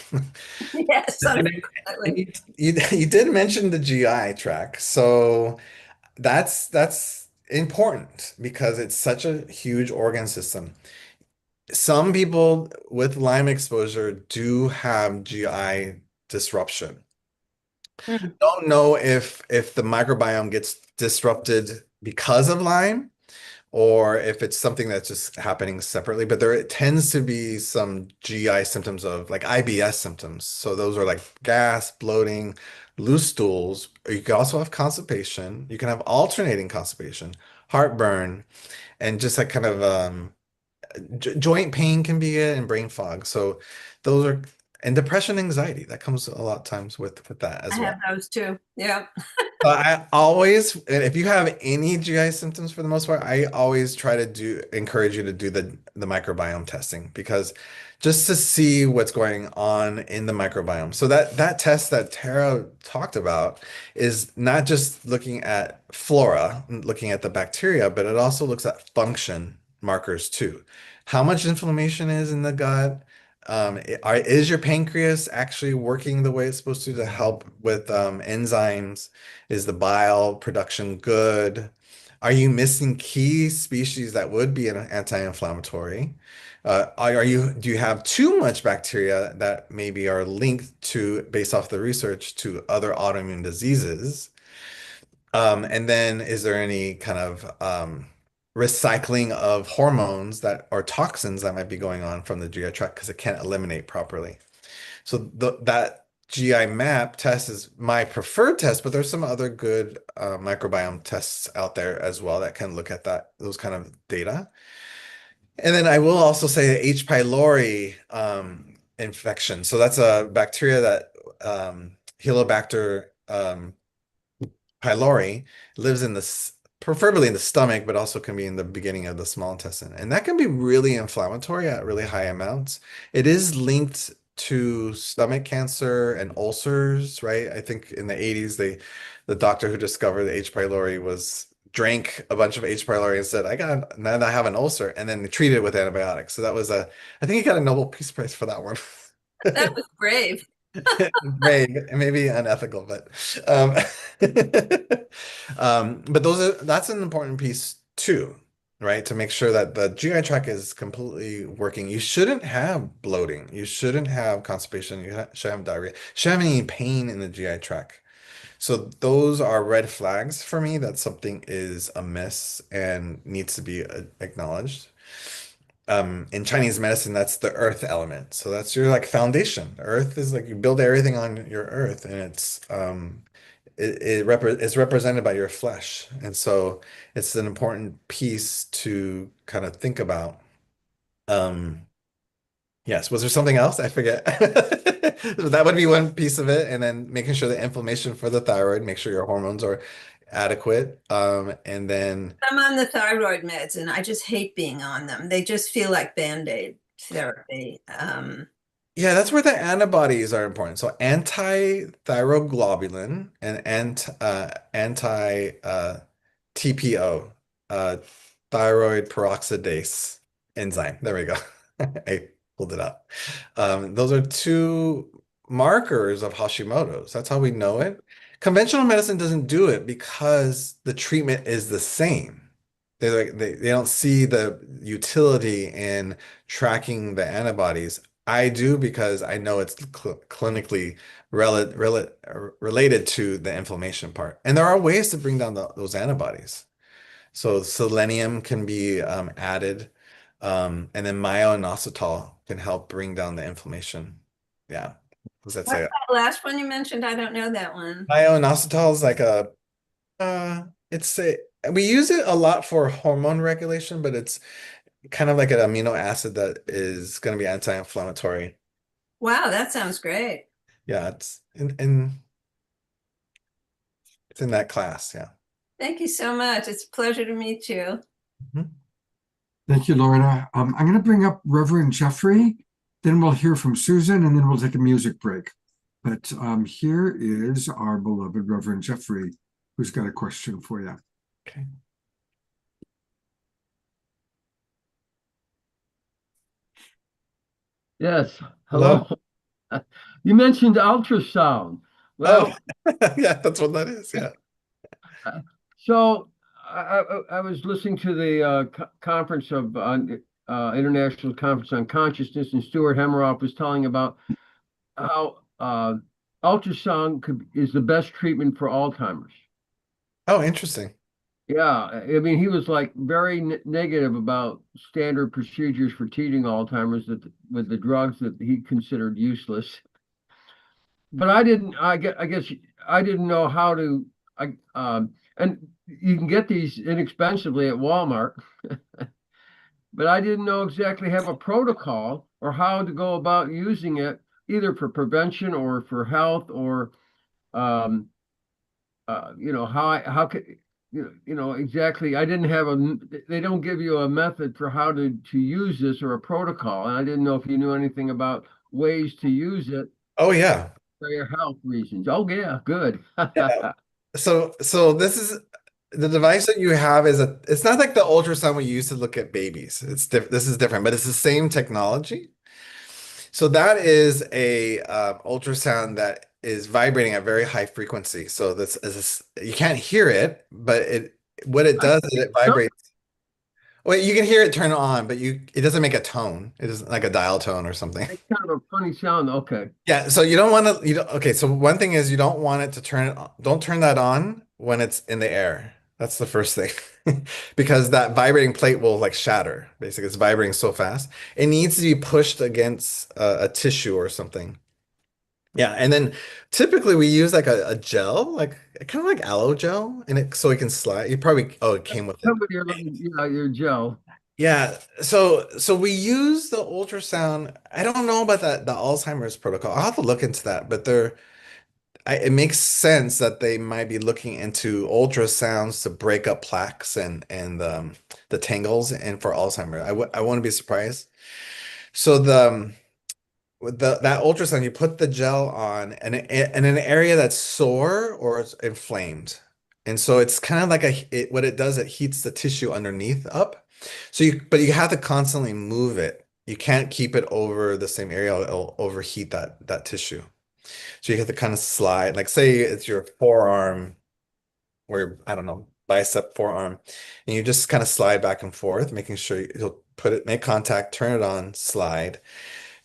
Yes, And unfortunately. you did mention the GI tract, so that's important because it's such a huge organ system. Some people with Lyme exposure do have GI disruption. Mm. Don't know if the microbiome gets disrupted because of Lyme or if it's something that's just happening separately, but there tends to be some GI symptoms of like IBS symptoms. So those are like gas, bloating, loose stools. You can also have constipation. You can have alternating constipation, heartburn, and just like kind of joint pain can be it and brain fog. So those are and depression, anxiety that comes a lot of times with that I as have well. those too. Yeah. I always, and if you have any GI symptoms for the most part, I always try to encourage you to do the microbiome testing because just to see what's going on in the microbiome. So that test that Tara talked about is not just looking at flora, looking at the bacteria, but it also looks at function markers too. How much inflammation is in the gut? Is your pancreas actually working the way it's supposed to help with enzymes? Is the bile production good? Are you missing key species that would be an anti-inflammatory? Do you have too much bacteria that maybe are linked to, based off the research, to other autoimmune diseases? And then is there any kind of recycling of hormones that or toxins that might be going on from the GI tract because it can't eliminate properly? So that GI map test is my preferred test, but there's some other good microbiome tests out there as well that can look at those kind of data. And then I will also say H. pylori infection. So that's a bacteria that Helicobacter pylori lives in preferably in the stomach, but also can be in the beginning of the small intestine. And that can be really inflammatory at really high amounts. It is linked to stomach cancer and ulcers, right? I think in the 80s, the doctor who discovered the H. pylori drank a bunch of H. pylori and said, now I have an ulcer, and then treated it with antibiotics. So I think he got a Nobel Peace Prize for that one. That was brave. Maybe unethical, but that's an important piece too, right? To make sure that the GI tract is completely working. You shouldn't have bloating. You shouldn't have constipation. Should have diarrhea. You shouldn't have any pain in the GI tract. So those are red flags for me that something is amiss and needs to be acknowledged. In Chinese medicine, that's the earth element. So that's your like foundation. Earth is like you build everything on your earth, and it's represented by your flesh. And so it's an important piece to kind of think about. Yes, was there something else? I forget. That would be one piece of it, and then making sure the inflammation for the thyroid, make sure your hormones are adequate. And then I'm on the thyroid meds and I just hate being on them. They just feel like Band-Aid therapy. yeah, that's where the antibodies are important. So anti-thyroglobulin and TPO, uh, thyroid peroxidase enzyme. There we go. I pulled it up. Those are two markers of Hashimoto's. That's how we know it. Conventional medicine doesn't do it because the treatment is the same. They don't see the utility in tracking the antibodies. I do because I know it's clinically related to the inflammation part. And there are ways to bring down those antibodies. So selenium can be added, and then myo-inositol can help bring down the inflammation. Yeah. What does that What's say? that last one you mentioned? I don't know that one. Myo-inositol is like we use it a lot for hormone regulation, but it's kind of like an amino acid that is going to be anti-inflammatory. Wow, that sounds great. Yeah, it's in that class. Yeah. Thank you so much. It's a pleasure to meet you. Mhm. Thank you, Lorna. I'm going to bring up Reverend Jeffrey, then we'll hear from Susan, and then we'll take a music break. But here is our beloved Reverend Jeffrey, who's got a question for you. Okay. Yes. Hello? Hello. You mentioned ultrasound. Oh, Well, yeah, that's what that is. Yeah. uh, so I was listening to the conference of International Conference on Consciousness, and Stuart Hemmerhoff was telling about how ultrasound is the best treatment for Alzheimer's. Oh, interesting. Yeah, I mean, he was like very negative about standard procedures for treating Alzheimer's with the drugs that he considered useless. But I guess I didn't know how to, and you can get these inexpensively at Walmart, but I didn't know exactly have a protocol or how to go about using it, either for prevention or for health or, um, how could, exactly. I didn't have they don't give you a method for how to use this or a protocol. And I didn't know if you knew anything about ways to use it Oh, yeah. for your health reasons. Oh yeah, good. Yeah. So this is the device that you have it's not like the ultrasound we use to look at babies. This is different, but it's the same technology. So that is a ultrasound that is vibrating at very high frequency. So you can't hear it, but what it I does is it some vibrates. Well, you can hear it turn on, but it doesn't make a tone. It isn't like a dial tone or something. it's kind of a funny sound. Okay. Yeah, so you don't want to, okay, so one thing is you don't want it to don't turn that on when it's in the air. That's the first thing. Because that vibrating plate will like shatter. Basically, it's vibrating so fast. It needs to be pushed against a tissue or something. Yeah, and then typically we use like a gel, like kind of like aloe gel, and so it can slide. It came with it. Come with your gel. Yeah, so we use the ultrasound. I don't know about the Alzheimer's protocol. I'll have to look into that, but it makes sense that they might be looking into ultrasounds to break up plaques and the tangles and for Alzheimer's. I wouldn't be surprised. So with that ultrasound, you put the gel on and in an area that's sore or it's inflamed. And so it's kind of like what it does, it heats the tissue underneath up. But you have to constantly move it. You can't keep it over the same area. It'll overheat that tissue. So you have to kind of slide, like say it's your forearm or I don't know, bicep, forearm, and you just kind of slide back and forth, making sure you'll make contact, turn it on, slide.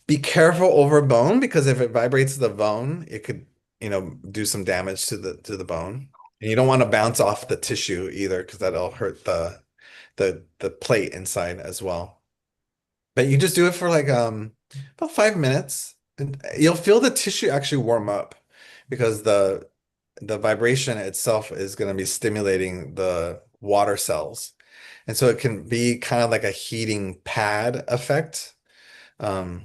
Be careful over bone because if it vibrates the bone, it could, do some damage to the bone. And you don't want to bounce off the tissue either because that'll hurt the plate inside as well. But you just do it for like about 5 minutes, and you'll feel the tissue actually warm up because the vibration itself is going to be stimulating the water cells. And so it can be kind of like a heating pad effect. Um,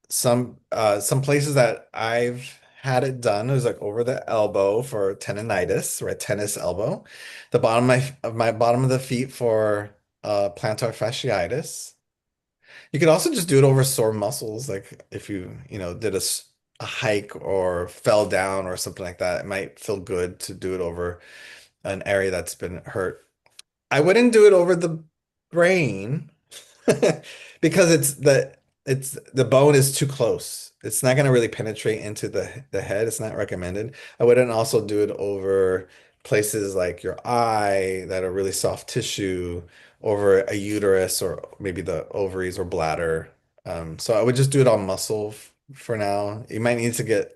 some places that I've had it done is like over the elbow for tendonitis, right? Tennis elbow. The bottom of my bottom of the feet for plantar fasciitis. You could also just do it over sore muscles, like if you did a hike or fell down or something like that. It might feel good to do it over an area that's been hurt. I wouldn't do it over the brain because the bone is too close. It's not going to really penetrate into the head. It's not recommended. I wouldn't also do it over places like your eye that are really soft tissue, over a uterus or maybe the ovaries or bladder. So I would just do it on muscle for now. You might need to get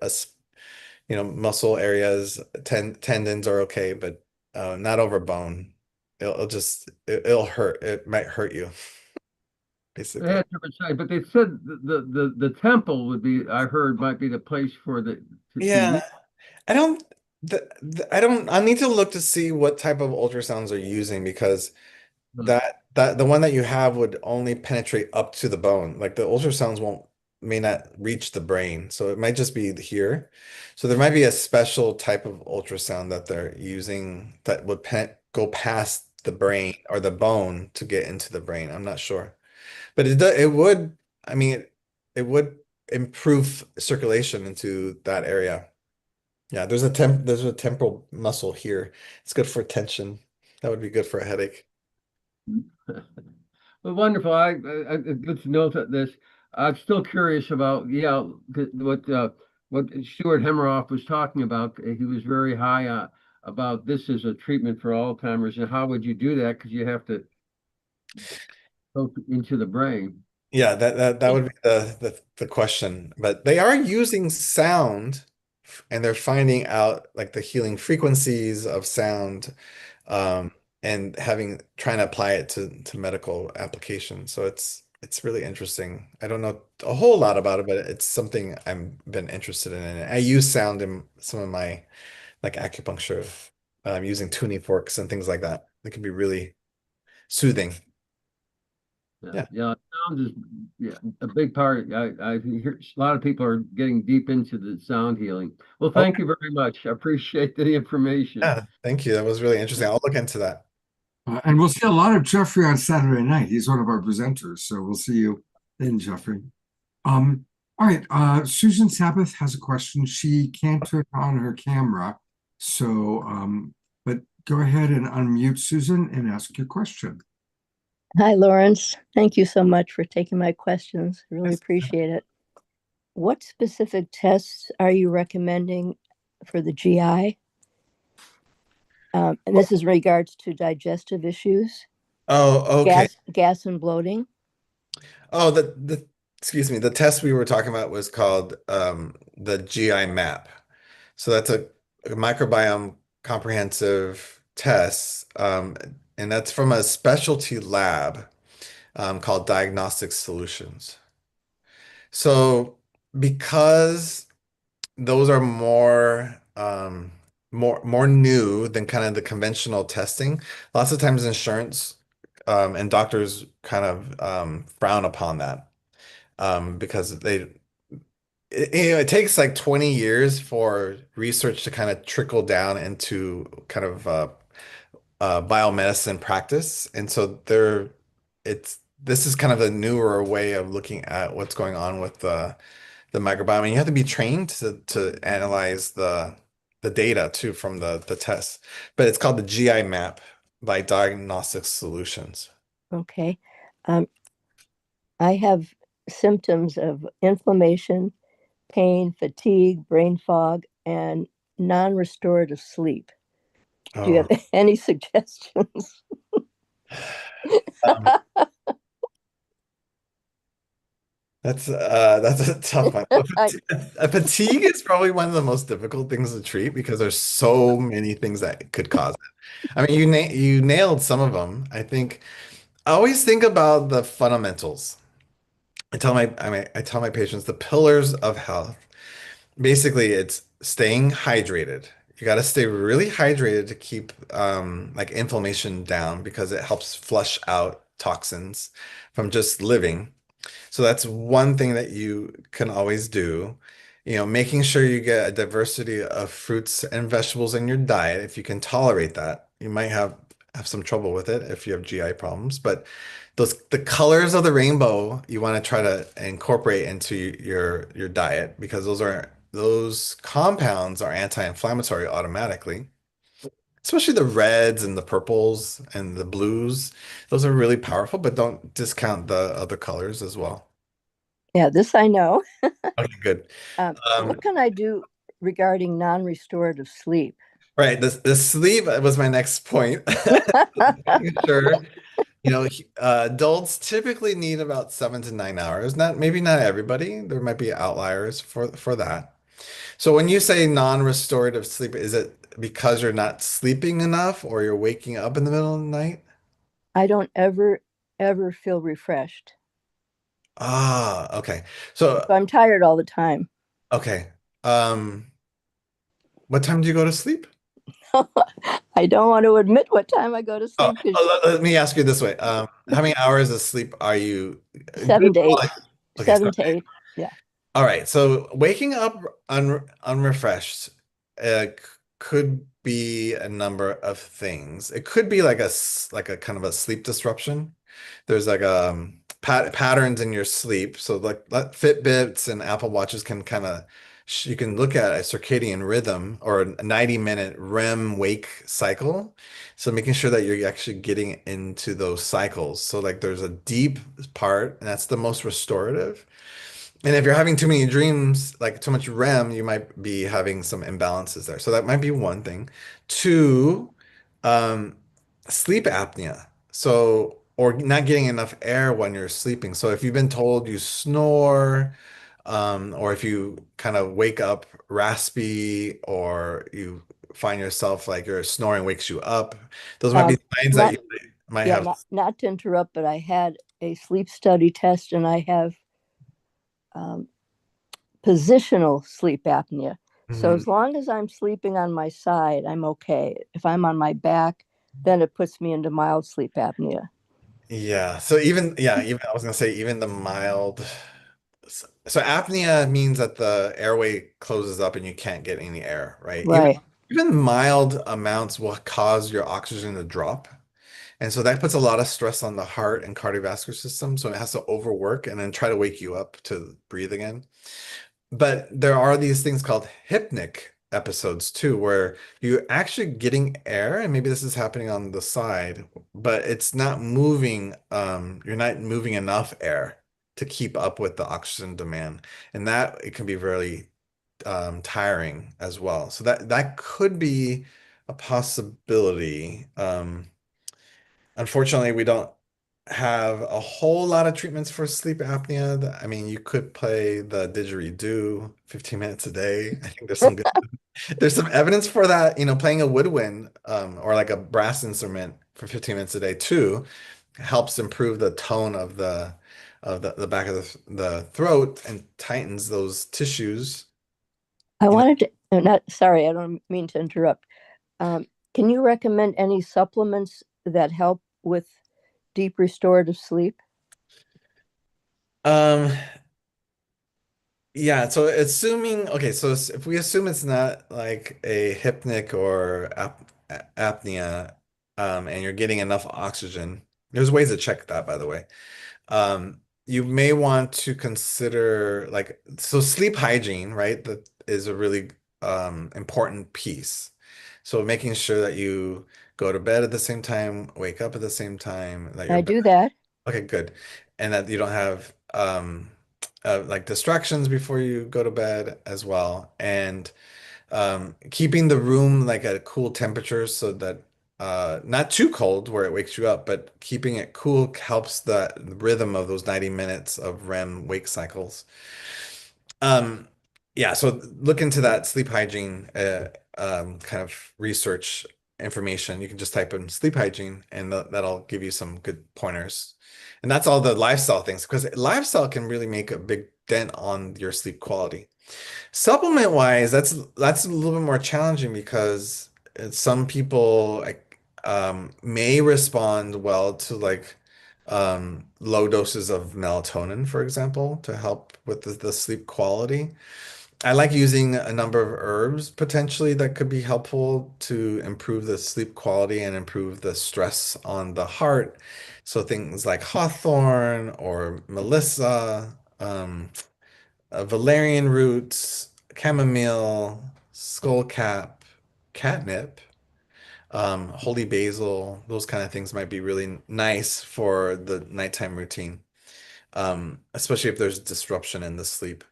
muscle areas, tendons are okay, but not over bone. It'll hurt. It might hurt you, They basically. had different sides, but they said the temple would be, I heard, might be the place for to use. Yeah, I don't, I don't, I need to look to see what type of ultrasounds they're using because the one that you have would only penetrate up to the bone. Like the ultrasounds may not reach the brain. So it might just be here. So there might be a special type of ultrasound that they're using that would go past the brain or the bone to get into the brain. I'm not sure. But it would, I mean, it would improve circulation into that area. Yeah, there's a temporal muscle here. It's good for tension. That would be good for a headache. Well, wonderful. Good to know that this. I'm still curious about, yeah, what Stuart Hemmeroff was talking about. He was very high about this as a treatment for Alzheimer's, and how would you do that? Because you have to go into the brain. Yeah, that would be the question. But they are using sound, and they're finding out like the healing frequencies of sound, um, and trying to apply it to medical applications. So it's really interesting. I don't know a whole lot about it, but it's something I've been interested in. And I use sound in some of my like acupuncture, using tuning forks and things like that. It can be really soothing. Yeah, Yeah. yeah, sound is, yeah, a big part. I hear a lot of people are getting deep into the sound healing. Well, thank you very much. I appreciate the information. Yeah, thank you. That was really interesting. I'll look into that. And we'll see a lot of Jeffrey on Saturday night. He's one of our presenters, so we'll see you then, Jeffrey. All right, Susan Sabbath has a question. She can't turn on her camera, so but go ahead and unmute Susan and ask your question. Hi, Lawrence. Thank you so much for taking my questions. I really Yes. appreciate it. What specific tests are you recommending for the GI? And this is in regards to digestive issues, Oh, okay. gas and bloating. Oh, excuse me, the test we were talking about was called the GI map. So that's a microbiome comprehensive test. And that's from a specialty lab called Diagnostic Solutions. So because those are more new than kind of the conventional testing, lots of times insurance and doctors kind of frown upon that, because it takes like 20 years for research to kind of trickle down into kind of biomedicine practice. And so this is kind of a newer way of looking at what's going on with the microbiome. And you have to be trained to analyze the data too from the tests. But it's called the GI map by Diagnostic Solutions. Okay. I have symptoms of inflammation, pain, fatigue, brain fog, and non-restorative sleep. Do you Oh. have any suggestions? That's a tough one. Fatigue is probably one of the most difficult things to treat because there's so many things that could cause it. I mean, you nailed some of them. I always think about the fundamentals. I tell my patients the pillars of health. Basically, it's staying hydrated. You got to stay really hydrated to keep like inflammation down because it helps flush out toxins from just living. So that's one thing that you can always do. Making sure you get a diversity of fruits and vegetables in your diet. If you can tolerate that, you might have some trouble with it if you have GI problems. But the colors of the rainbow you want to try to incorporate into your diet because those compounds are anti-inflammatory automatically. Especially the reds and the purples and the blues. Those are really powerful, but don't discount the other colors as well. Yeah, this I know. Okay, good. What can I do regarding non-restorative sleep? Right. The sleep was my next point. Making sure, adults typically need about 7 to 9 hours. Maybe not everybody. There might be outliers for that. So when you say non-restorative sleep, is it because you're not sleeping enough or you're waking up in the middle of the night? I don't ever feel refreshed. Ah, okay. So, I'm tired all the time. okay. What time do you go to sleep? I don't want to admit what time I go to sleep. Let me ask you this way. How many hours of sleep are you? 7 to 8. Okay, 7 to 8. Yeah. All right. So waking up unrefreshed could be a number of things. It could be like a kind of a sleep disruption. There's like patterns in your sleep. So like Fitbits and Apple Watches can kind of you can look at a circadian rhythm or a 90-minute REM wake cycle. So making sure that you're actually getting into those cycles. So like there's a deep part, and that's the most restorative. And if you're having too many dreams, like too much REM, you might be having some imbalances there. So that might be one thing. Two, um, sleep apnea. So, or not getting enough air when you're sleeping. So if you've been told you snore, or if you kind of wake up raspy, or you find yourself like your snoring wakes you up, those might be signs that Not, you might yeah, have. not to interrupt, but I had a sleep study test and I have um, positional sleep apnea. So Mhm. as long as I'm sleeping on my side, I'm okay. If I'm on my back, then it puts me into mild sleep apnea. Yeah. So even I was gonna say even the mild. So apnea means that the airway closes up and you can't get any air, right? Right. Even mild amounts will cause your oxygen to drop. And so that puts a lot of stress on the heart and cardiovascular system. So it has to overwork and then try to wake you up to breathe again. But there are these things called hypnic episodes too, where you're actually getting air, and maybe this is happening on the side, but it's not moving, you're not moving enough air to keep up with the oxygen demand. And that it can be really tiring as well. So that could be a possibility. Unfortunately, we don't have a whole lot of treatments for sleep apnea. I mean, you could play the didgeridoo 15 minutes a day. I think there's some evidence for that, playing a woodwind or like a brass instrument for 15 minutes a day too helps improve the tone of the back of the throat and tightens those tissues. I You know, wanted to, not, sorry, I don't mean to interrupt. Um, can you recommend any supplements that help with deep restorative sleep? um, Yeah, so okay, so if we assume it's not like a hypnic or apnea, and you're getting enough oxygen, there's ways to check that, by the way. You may want to consider so sleep hygiene, right? That is a really important piece. So making sure that you go to bed at the same time, wake up at the same time, that I your do that. Okay, good. And that you don't have like distractions before you go to bed as well. And keeping the room like at a cool temperature so that not too cold where it wakes you up, but keeping it cool helps the rhythm of those 90 minutes of REM wake cycles. Um, yeah, so look into that sleep hygiene kind of research information. You can just type in sleep hygiene and that'll give you some good pointers. And that's all the lifestyle things because lifestyle can really make a big dent on your sleep quality. Supplement wise, that's a little bit more challenging because some people may respond well to low doses of melatonin, for example, to help with the sleep quality. I like using a number of herbs potentially that could be helpful to improve the sleep quality and improve the stress on the heart. So things like hawthorn or melissa, valerian roots, chamomile, skullcap, catnip, holy basil, those kind of things might be really nice for the nighttime routine, especially if there's disruption in the sleep.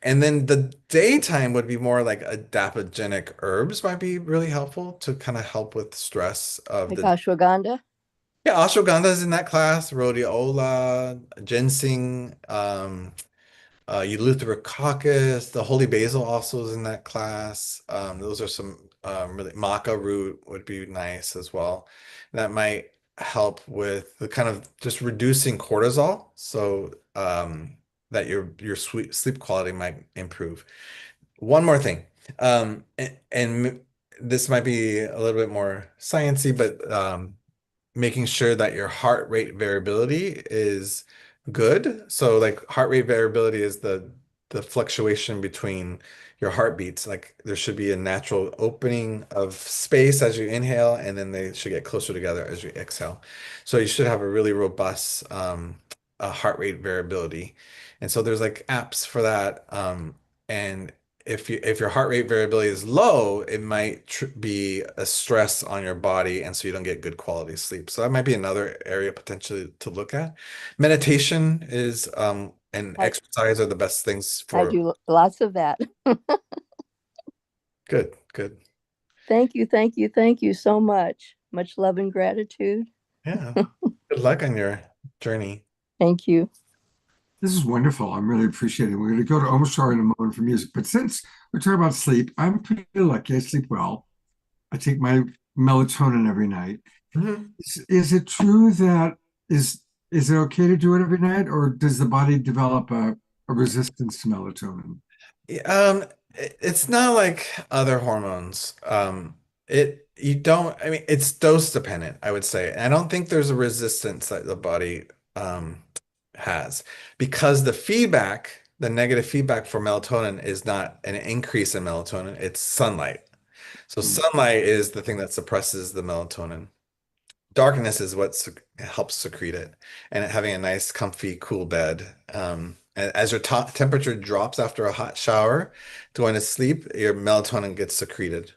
And then the daytime would be more like adaptogenic herbs might be really helpful to kind of help with stress of Like the ashwagandha. yeah, ashwagandha is in that class, rhodiola, ginseng, Eleutherococcus, the holy basil also is in that class. Those are some really maca root would be nice as well. That might help with the kind of just reducing cortisol, so that your sleep quality might improve. One more thing, and this might be a little bit more sciencey, but making sure that your heart rate variability is good. So like heart rate variability is the fluctuation between your heartbeats. Like there should be a natural opening of space as you inhale, and then they should get closer together as you exhale. So you should have a really robust heart rate variability. And so there's like apps for that. And if your heart rate variability is low, it might be a stress on your body, and so you don't get good quality sleep. So that might be another area potentially to look at. Meditation is and I- exercise are the best things I for. do lots of that. Good, good. Thank you, thank you, thank you so much. Much love and gratitude. Yeah. Good luck on your journey. Thank you. This is wonderful. I'm really appreciating it. We're going to go to Omashar in a moment for music. But since we're talking about sleep, I'm pretty lucky. I sleep well. I take my melatonin every night. Mhm. Is it true that is it okay to do it every night, or does the body develop a resistance to melatonin? It's not like other hormones. You don't, I mean, it's dose dependent, I would say. I don't think there's a resistance that the body has because the negative feedback for melatonin is not an increase in melatonin, it's sunlight. So sunlight is the thing that suppresses the melatonin. Darkness is what helps secrete it, and having a nice, comfy, cool bed. And as your temperature drops after a hot shower, going to sleep, your melatonin gets secreted.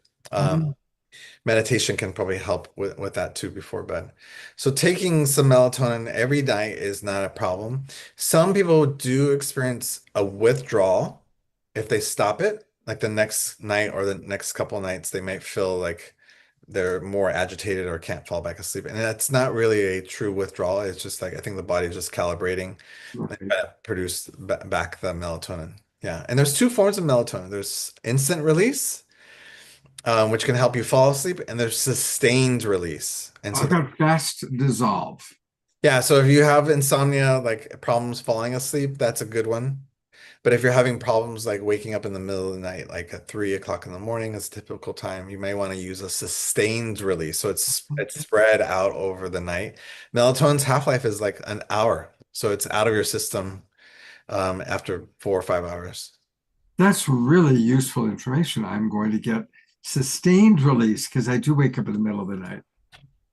Meditation can probably help with that too before bed. So taking some melatonin every night is not a problem. Some people do experience a withdrawal if they stop it, like the next night or the next couple nights, they might feel like they're more agitated or can't fall back asleep. And that's not really a true withdrawal. It's just like I think the body is just calibrating and Okay. trying to produce back the melatonin. Yeah. And there's two forms of melatonin. There's instant release, which can help you fall asleep, and there's sustained release. And so I've got fast dissolve. yeah, so if you have insomnia, like problems falling asleep, that's a good one. But if you're having problems like waking up in the middle of the night, like at 3 o'clock in the morning is a typical time, you may want to use a sustained release. So it's spread out over the night. Melatonin's half-life is like an hour. So it's out of your system after 4 or 5 hours. That's really useful information. I'm going to get sustained release because I do wake up in the middle of the night,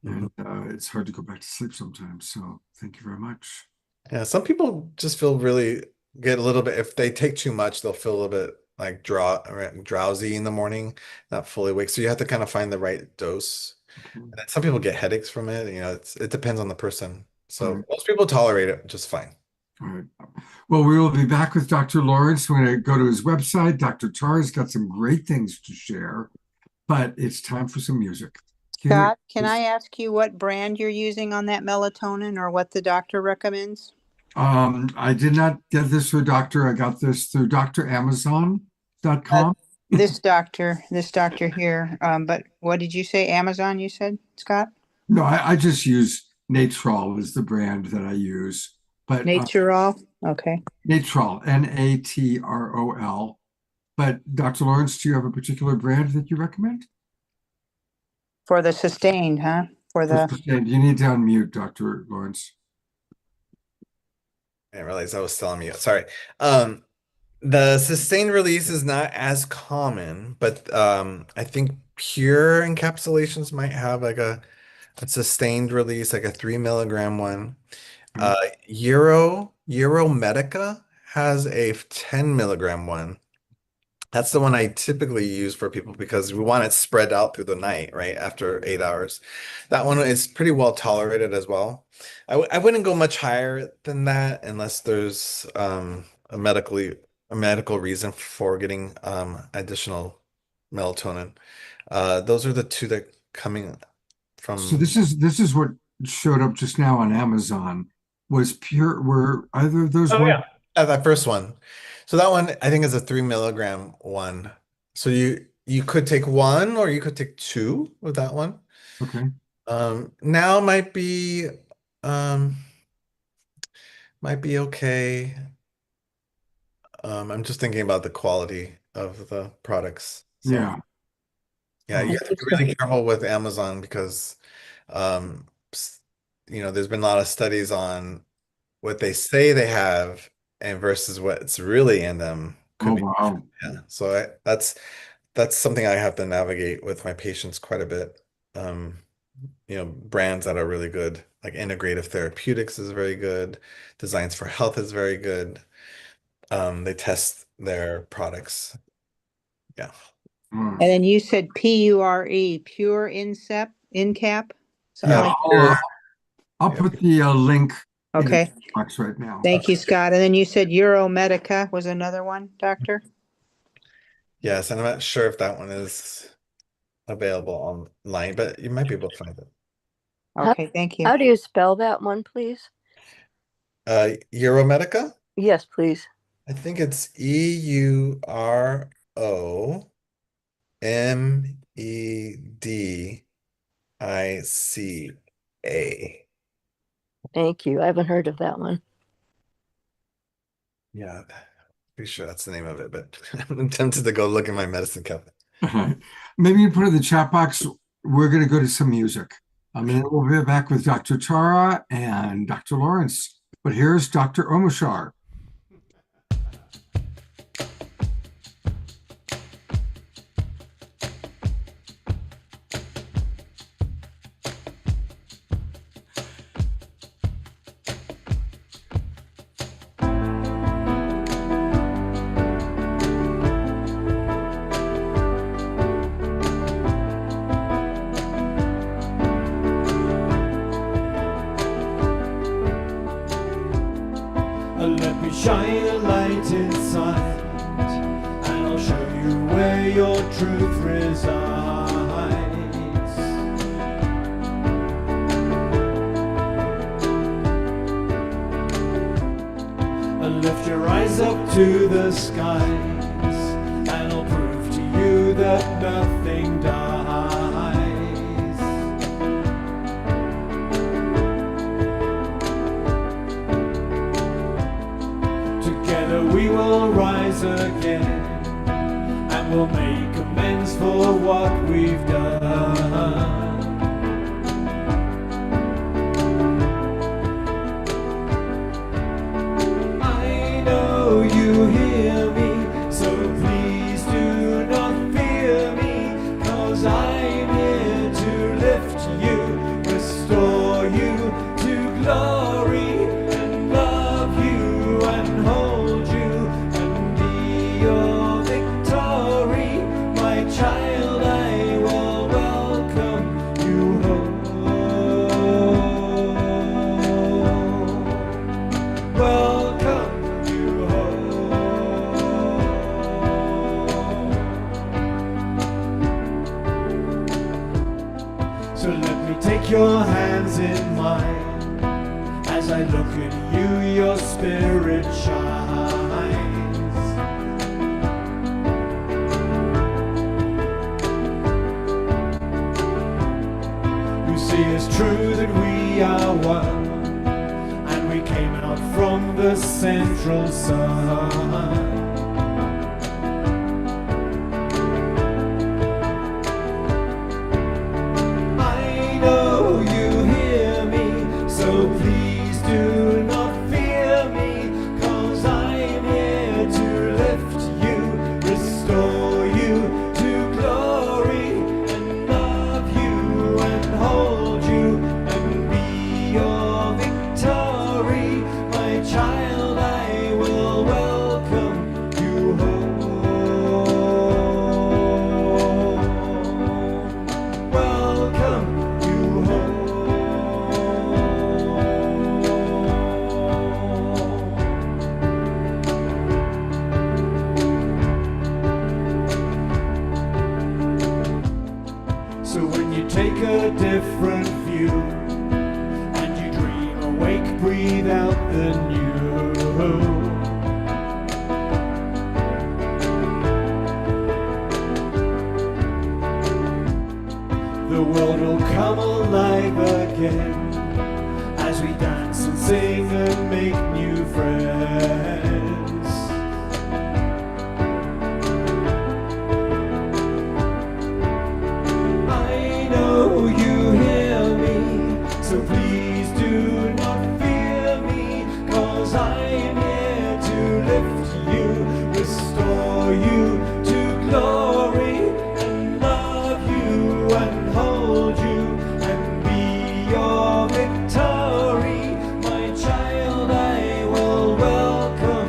and it's hard to go back to sleep sometimes. So thank you very much. Yeah, some people just feel really get a little bit, if they take too much, they'll feel a little bit like drowsy in the morning, not fully awake. So you have to kind of find the right dose. Okay. And then some people get headaches from it. It depends on the person. So Right. most people tolerate it just fine. All right. Well, we will be back with Dr. Lawrence. We're going to go to his website. Dr. Tar's got some great things to share, but it's time for some music. Scott, can I ask you what brand you're using on that melatonin or what the doctor recommends? I did not get this through a doctor. I got this through dramazon.com. This doctor here. But what did you say? Amazon, you said, Scott? No, I just use Natrol is the brand that I use. But Naturol? Okay. Natrol, Natrol. But Dr. Lawrence, do you have a particular brand that you recommend? For the sustained, huh? You need to unmute, Dr. Lawrence. I didn't realize I was still on mute. Sorry. The sustained release is not as common, but I think pure encapsulations might have like a sustained release, like a 3 mg one. Euro Medica has a 10 mg one. That's the one I typically use for people because we want it spread out through the night, right? After 8 hours. That one is pretty well tolerated as well. I wouldn't go much higher than that unless there's a medical reason for getting additional melatonin. Those are the two that coming from. So this is what showed up just now on Amazon. Were either of those one? Yeah. That first one. So that one I think is a 3 mg one. So you could take one or you could take two with that one. Okay. Now might be okay. I'm just thinking about the quality of the products. So, Yeah. yeah, you have to be really careful with Amazon because there's been a lot of studies on what they say they have and versus what's really in them. Oh, wow. Yeah. So that's something I have to navigate with my patients quite a bit. Brands that are really good, like Integrative Therapeutics is very good. Designs for Health is very good. They test their products. Yeah. And then you said PURE, pure incap, something like that. I'll put the link Okay, box right now. thank you, Scott. And then you said Euromedica was another one, Doctor? Yes, and I'm not sure if that one is available online, but you might be able to find it. Okay, thank you. How do you spell that one, please? Euromedica? Yes, please. I think it's EUROMEDICA. Thank you. I haven't heard of that one. Yeah, pretty sure that's the name of it, but I'm tempted to go look in my medicine cabinet. Maybe you put it in the chat box. We're going to go to some music. And then we'll be back with Dr. Tara and Dr. Lawrence. But here's Dr. Omashar. Let me shine a light inside, and I'll show you where your truth resides. And lift your eyes up to the skies, and I'll prove to you that nothing dies. Together we will rise again, and we'll make amends for what we've done. I know you hear me, so please do not fear me, 'cause I'm here to lift you, restore you to glory, and love you and hold you and be your victory. My child, I will welcome you home. Welcome you home. So let me take your hands in mine. As I look at you, your spirit shines. You see, it's true that we are one, and we came out from the central sun. I know you hear me, so please do not fear me, 'cause I'm here to lift you, restore you to glory, and love you and hold you and be your victory. My child, I will welcome you home. Welcome you home. So when you take a different view and you dream awake, breathe out the new. The world will come alive again as we dance and sing and make new friends. I know you hear me, so please do not fear me, 'cause I'm here to lift you, restore you to glory, and love you and hold you and be your victory. My child, I will welcome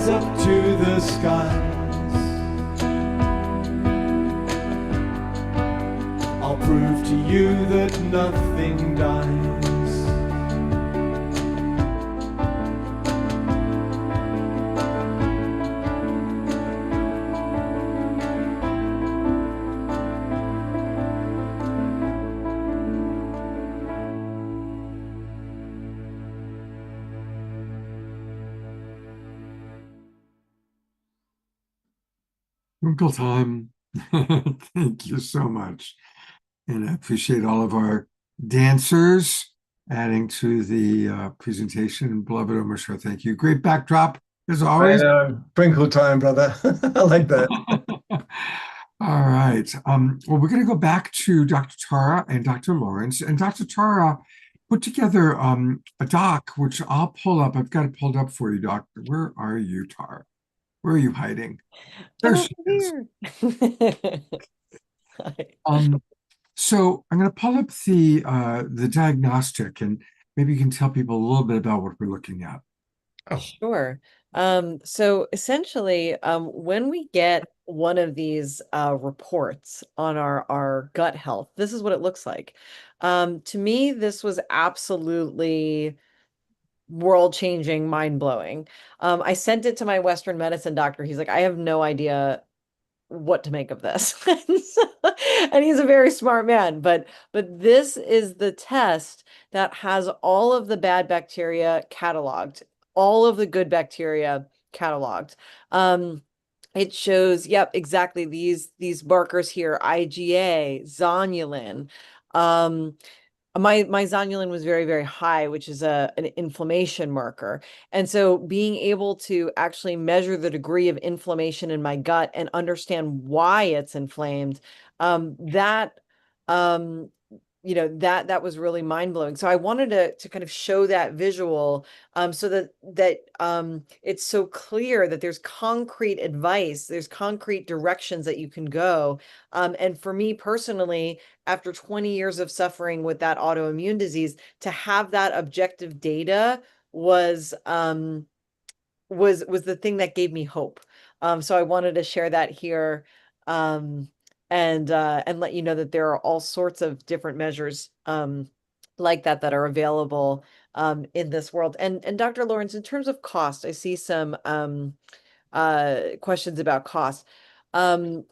rise up to the skies. I'll prove to you that nothing dies. Twinkle time. Thank you so much. And I appreciate all of our dancers adding to the presentation. Beloved Omar Shah, thank you. Great backdrop, as I always. know. Sprinkle time, brother. I like that. All right. Well, we're going to go back to Dr. Tara and Dr. Lawrence. And Dr. Tara put together a doc, which I'll pull up. I've got it pulled up for you, Doctor. Where are you, Tara? Where are you hiding? There I'm she is. here. Hi. So I'm going to pull up the diagnostic, and maybe you can tell people a little bit about what we're looking at. Sure. So essentially, when we get one of these reports on our gut health, this is what it looks like. To me, this was absolutely world-changing, mind-blowing. I sent it to my Western medicine doctor. He's like, I have no idea what to make of this. And he's a very smart man, but this is the test that has all of the bad bacteria cataloged, all of the good bacteria cataloged. It shows, yep, exactly these markers here, IgA, zonulin. My zonulin was very, very high, which is an inflammation marker. And so being able to actually measure the degree of inflammation in my gut and understand why it's inflamed, that that was really mind-blowing. So I wanted to kind of show that visual, so that it's so clear that there's concrete advice, there's concrete directions that you can go. And for me personally, after 20 years of suffering with that autoimmune disease, to have that objective data was the thing that gave me hope. So I wanted to share that here, and let you know that there are all sorts of different measures like that are available in this world. And Dr. Lawrence, in terms of cost, I see some questions about cost. I'm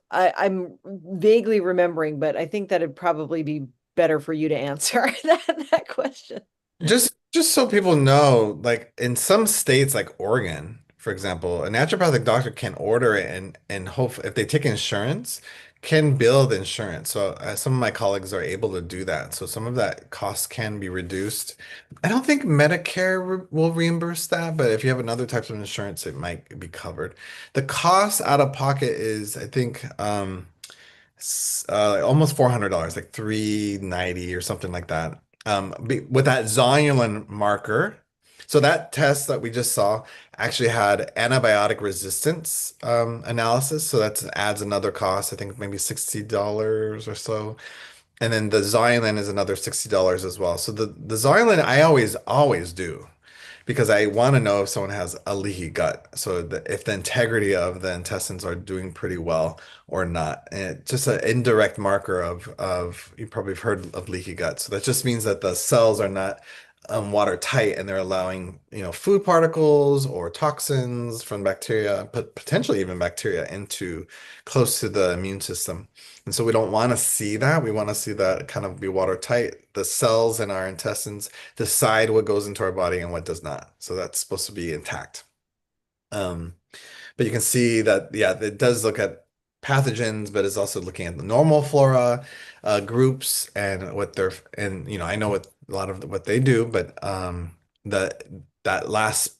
vaguely remembering, but I think that it'd probably be better for you to answer that question. Just so people know, like in some states like Oregon, for example, a naturopathic doctor can order it and hope if they take insurance, can bill the insurance. So some of my colleagues are able to do that. So some of that cost can be reduced. I don't think Medicare will reimburse that, but if you have another type of insurance, it might be covered. The cost out of pocket is, I think, almost $400, like 390 or something like that. With that zonulin marker. So that test that we just saw actually had antibiotic resistance analysis. So that adds another cost, I think maybe $60 or so. And then the zonulin is another $60 as well. So the zonulin I always do, because I want to know if someone has a leaky gut. So if the integrity of the intestines are doing pretty well or not. And it's just an indirect marker of you probably have heard of leaky gut. So that just means that the cells are not watertight and they're allowing, food particles or toxins from bacteria, but potentially even bacteria into close to the immune system. And so we don't want to see that. We want to see that kind of be watertight. The cells in our intestines decide what goes into our body and what does not. So that's supposed to be intact. But you can see that, yeah, it does look at pathogens, but it's also looking at the normal flora groups and what they're, and I know what a lot of what they do, but that last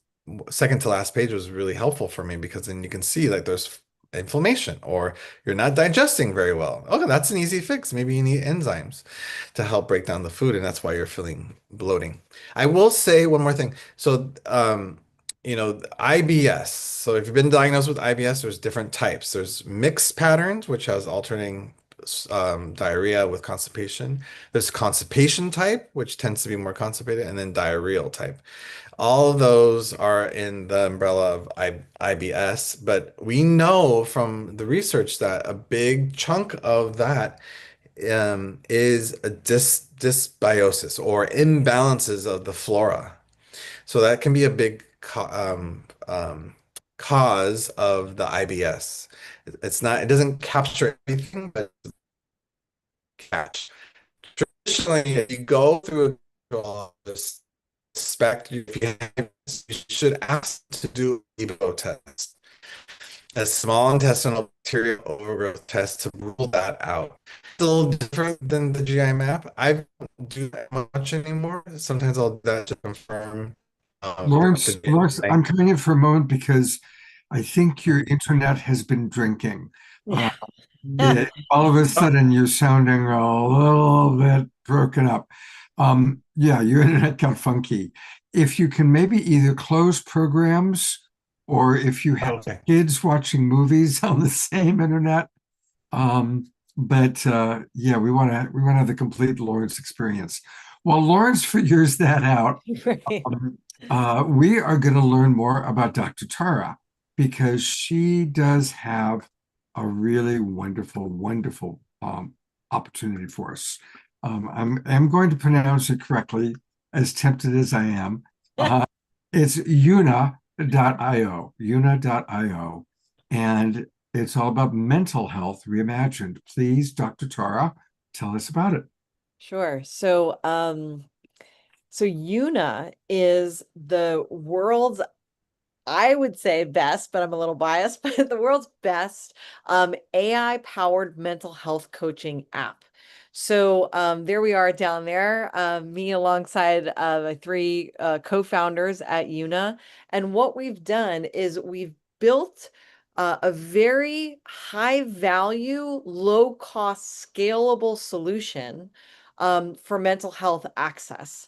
second to last page was really helpful for me, because then you can see like there's inflammation or you're not digesting very well. Okay, that's an easy fix. Maybe you need enzymes to help break down the food, and that's why you're feeling bloating. I will say one more thing. So IBS. So if you've been diagnosed with IBS, there's different types. There's mixed patterns, which has alternating diarrhea with constipation. There's constipation type, which tends to be more constipated, and then diarrheal type. All of those are in the umbrella of IBS, but we know from the research that a big chunk of that is a dysbiosis or imbalances of the flora. So that can be a big cause of the IBS. It's not, it doesn't capture everything, but catch. Traditionally, if you go through a suspect you should ask to do a libido test, a small intestinal bacterial overgrowth test to rule that out. It's a little different than the GI map. I don't do that much anymore. Sometimes I'll do that to confirm. Lawrence, I'm coming in for a moment because I think your internet has been drinking. All of a sudden, you're sounding a little bit broken up. Yeah, your internet got funky. If you can maybe either close programs or if you have Okay. kids watching movies on the same internet. But yeah, we want to have the complete Lawrence experience. While Lawrence figures that out, Right. we are going to learn more about Dr. Tara because she does have a really wonderful opportunity for us. I'm going to pronounce it correctly, as tempted as I am. It's una.io, and it's all about mental health reimagined. Please, Dr. Tara, tell us about it. Sure. So Una is the world's, I would say best, but I'm a little biased, but the world's best AI-powered mental health coaching app. So there we are down there, me alongside my three co-founders at Una. And what we've done is we've built a very high value, low cost, scalable solution for mental health access.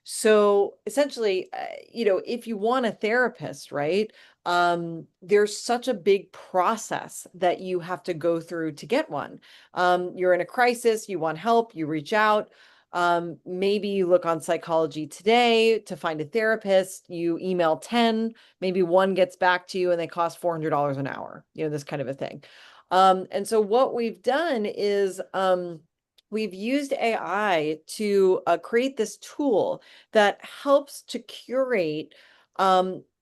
So essentially, if you want a therapist, right, there's such a big process that you have to go through to get one. You're in a crisis, you want help, you reach out. Maybe you look on Psychology Today to find a therapist, you email 10, maybe one gets back to you and they cost $400 an hour, this kind of a thing. And so what we've done is, we've used AI to create this tool that helps to curate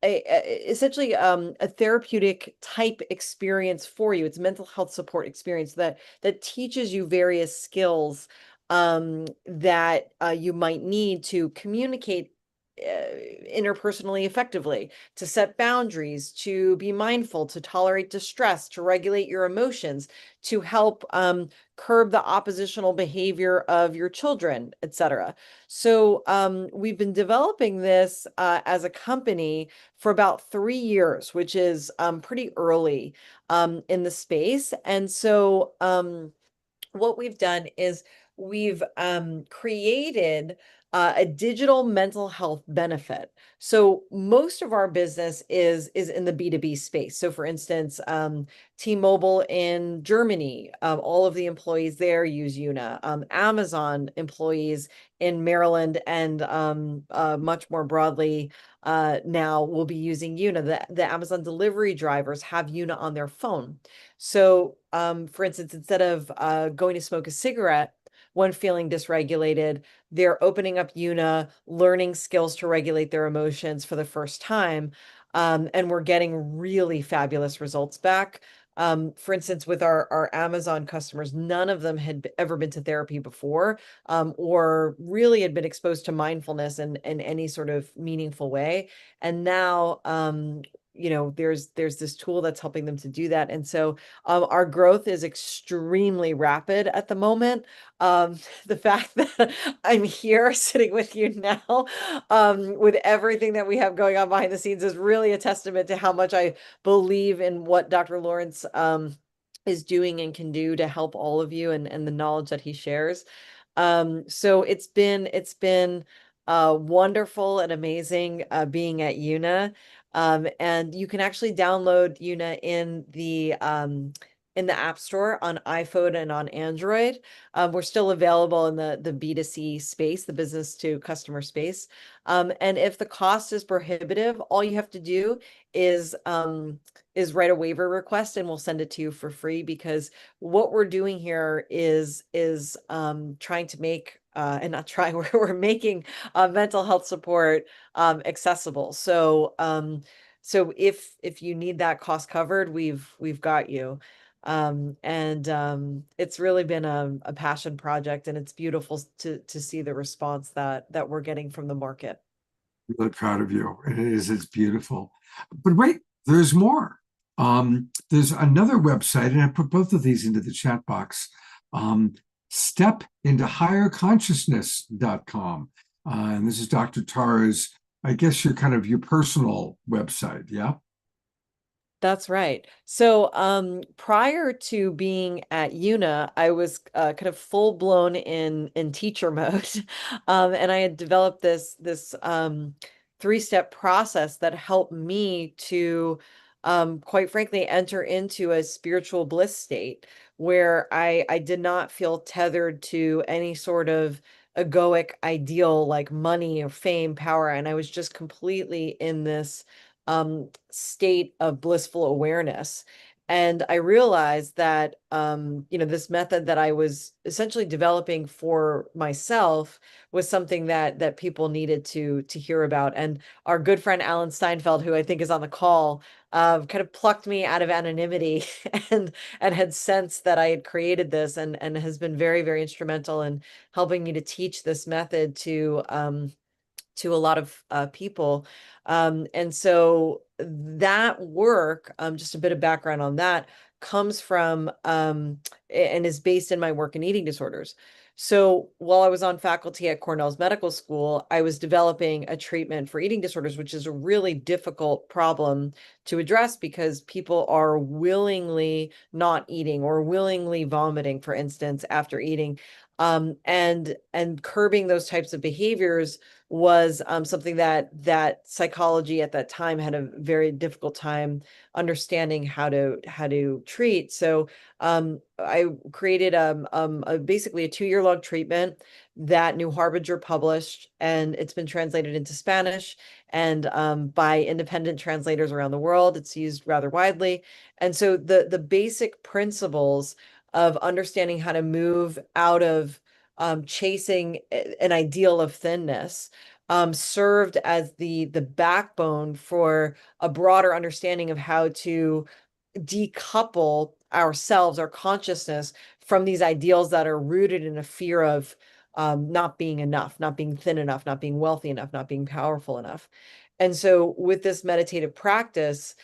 essentially a therapeutic type experience for you. It's a mental health support experience that teaches you various skills that you might need to communicate interpersonally effectively, to set boundaries, to be mindful, to tolerate distress, to regulate your emotions, to help curb the oppositional behavior of your children, etc. So we've been developing this as a company for about 3 years, which is pretty early in the space. And so what we've done is we've created a digital mental health benefit. So most of our business is in the B2B space. So for instance, T-Mobile in Germany, all of the employees there use Una. Amazon employees in Maryland and much more broadly now will be using Una. The Amazon delivery drivers have Una on their phone. So for instance, instead of going to smoke a cigarette when feeling dysregulated, they're opening up Una, learning skills to regulate their emotions for the first time. And we're getting really fabulous results back. For instance, with our Amazon customers, none of them had ever been to therapy before, or really had been exposed to mindfulness in any sort of meaningful way. And now, there's this tool that's helping them to do that. And so our growth is extremely rapid at the moment. The fact that I'm here sitting with you now, with everything that we have going on behind the scenes is really a testament to how much I believe in what Dr. Lawrence is doing and can do to help all of you, and the knowledge that he shares. So it's been wonderful and amazing being at Una. And you can actually download Una in the in the App Store on iPhone and on Android. We're still available in the B2C space, the business to customer space. And if the cost is prohibitive, all you have to do is write a waiver request and we'll send it to you for free, because what we're doing here is trying to make and not trying, we're making mental health support accessible. So so if you need that cost covered, we've got you. It's really been a passion project, and it's beautiful to see the response that we're getting from the market. Really proud of you. It's beautiful. But wait, there's more. There's another website, and I put both of these into the chat box. Stepintohigherconsciousness.com. And this is Dr. Tara's, I guess, your personal website, yeah? That's right. So prior to being at UNA, I was kind of full blown in teacher mode. And I had developed this 3-step process that helped me to quite frankly enter into a spiritual bliss state where I did not feel tethered to any sort of egoic ideal like money or fame, power, and I was just completely in this state of blissful awareness. And I realized that, this method that I was essentially developing for myself was something that people needed to hear about. And our good friend Alan Steinfeld, who I think is on the call, kind of plucked me out of anonymity and had sensed that I had created this, and has been very, very instrumental in helping me to teach this method to a lot of people. And so that work, just a bit of background on that, comes from and is based in my work in eating disorders. So while I was on faculty at Cornell's Medical School, I was developing a treatment for eating disorders, which is a really difficult problem to address because people are willingly not eating or willingly vomiting, for instance, after eating. And curbing those types of behaviors was something that psychology at that time had a very difficult time understanding how to treat. So I created basically a 2-year-long treatment that New Harbinger published, and it's been translated into Spanish and by independent translators around the world. It's used rather widely. And so the basic principles of understanding how to move out of chasing an ideal of thinness served as the backbone for a broader understanding of how to decouple ourselves, our consciousness, from these ideals that are rooted in a fear of not being enough, not being thin enough, not being wealthy enough, not being powerful enough. And so with this meditative practice,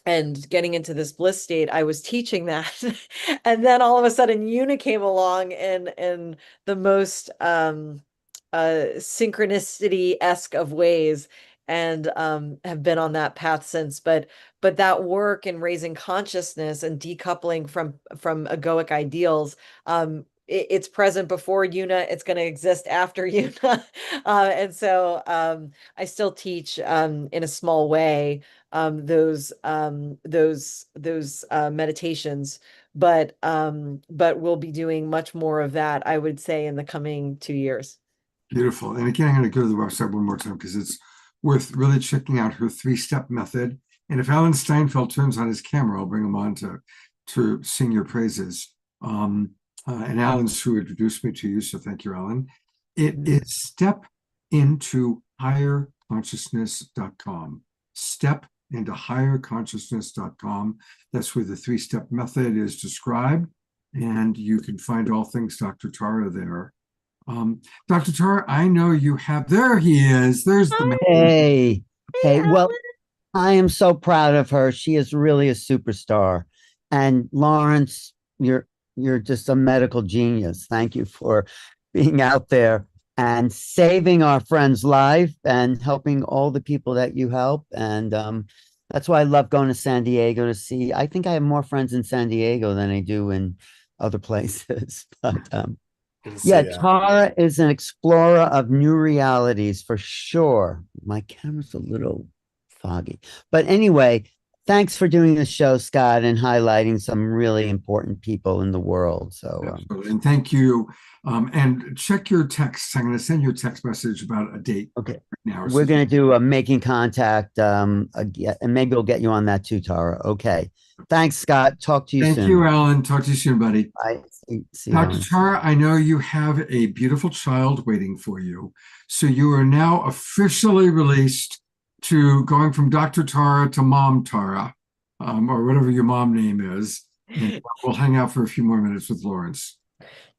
and getting into this bliss state, I was teaching that. And then all of a sudden Una came along in the most synchronicity-esque of ways, and have been on that path since. But that work in raising consciousness and decoupling from egoic ideals, it's present before Una, it's going to exist after Una. And so I still teach in a small way those meditations, but we'll be doing much more of that, I would say, in the coming 2 years. Beautiful. And again, I'm going to go to the website one more time because it's worth really checking out her 3-step method. And if Alan Steinfeld turns on his camera, I'll bring him on to sing your praises. And Alan's who introduced me to you, so thank you, Alan. It is stepintohigherconsciousness.com. Stepintohigherconsciousness.com. That's where the 3-step method is described, and you can find all things Dr. Tara there. Dr. Tara, I know you have, there he is. There's the man. Hey, well, I am so proud of her. She is really a superstar. And Lawrence, you're just a medical genius. Thank you for being out there and saving our friend's life and helping all the people that you help. And that's why I love going to San Diego to see. I think I have more friends in San Diego than I do in other places. But yeah, Tara is an explorer of new realities for sure. My camera's a little foggy. But anyway, thanks for doing the show, Scott, and highlighting some really important people in the world. So, Absolutely. And thank you. And check your text. I'm going to send you a text message about a date okay, right now. we're going to do a making contact, and maybe we'll get you on that too, Tara. Okay. Thanks, Scott. Talk to you Thank soon. you, Alan. Talk to you soon, buddy. Bye. See you, Dr. Lawrence. Tara, I know you have a beautiful child waiting for you. So you are now officially released to going from Dr. Tara to Mom Tara, or whatever your mom name is. And we'll hang out for a few more minutes with Lawrence.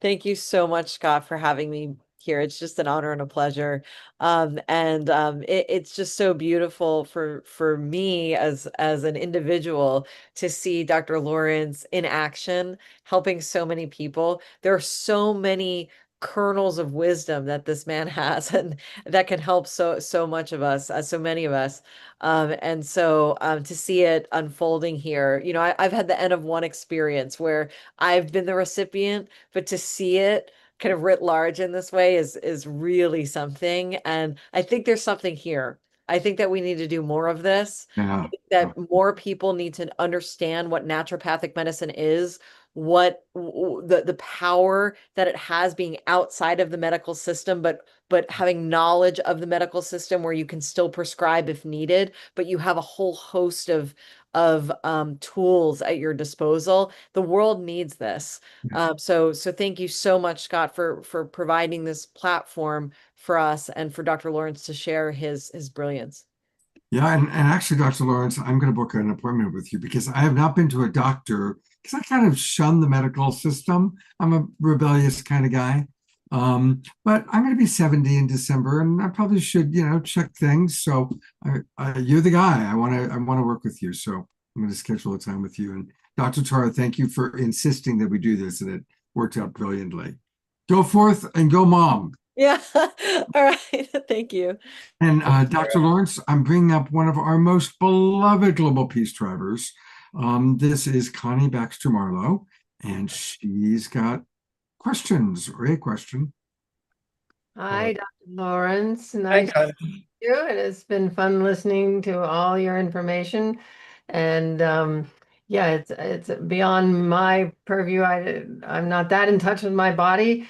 Thank you so much, Scott, for having me here. It's just an honor and a pleasure. It's just so beautiful for me as an individual to see Dr. Lawrence in action, helping so many people. There are so many kernels of wisdom that this man has and that can help so much of us, so many of us. To see it unfolding here, I've had the N of one experience where I've been the recipient, but to see it kind of writ large in this way is really something. And I think there's something here. I think that we need to do more of this. Yeah. That more people need to understand what naturopathic medicine is, what the power that it has being outside of the medical system, but having knowledge of the medical system where you can still prescribe if needed, but you have a whole host of tools at your disposal. The world needs this. So thank you so much, Scott, for providing this platform for us and for Dr. Lawrence to share his brilliance. Yeah, and actually, Dr. Lawrence, I'm going to book an appointment with you because I have not been to a doctor because I kind of shun the medical system. I'm a rebellious kind of guy. But I'm going to be 70 in December, and I probably should, check things. So you're the guy. I want to work with you. So I'm going to schedule a time with you. And Dr. Tara, thank you for insisting that we do this, and it worked out brilliantly. Go forth and go, Mom. Yeah. All right. Thank you. And Dr. Lawrence, I'm bringing up one of our most beloved global peace drivers. This is Connie Baxter Marlowe, and she's got questions or a question. Hi, Dr. Lawrence. Hey, Nice to Connie. meet you. It has been fun listening to all your information. And yeah, it's beyond my purview. I'm not that in touch with my body.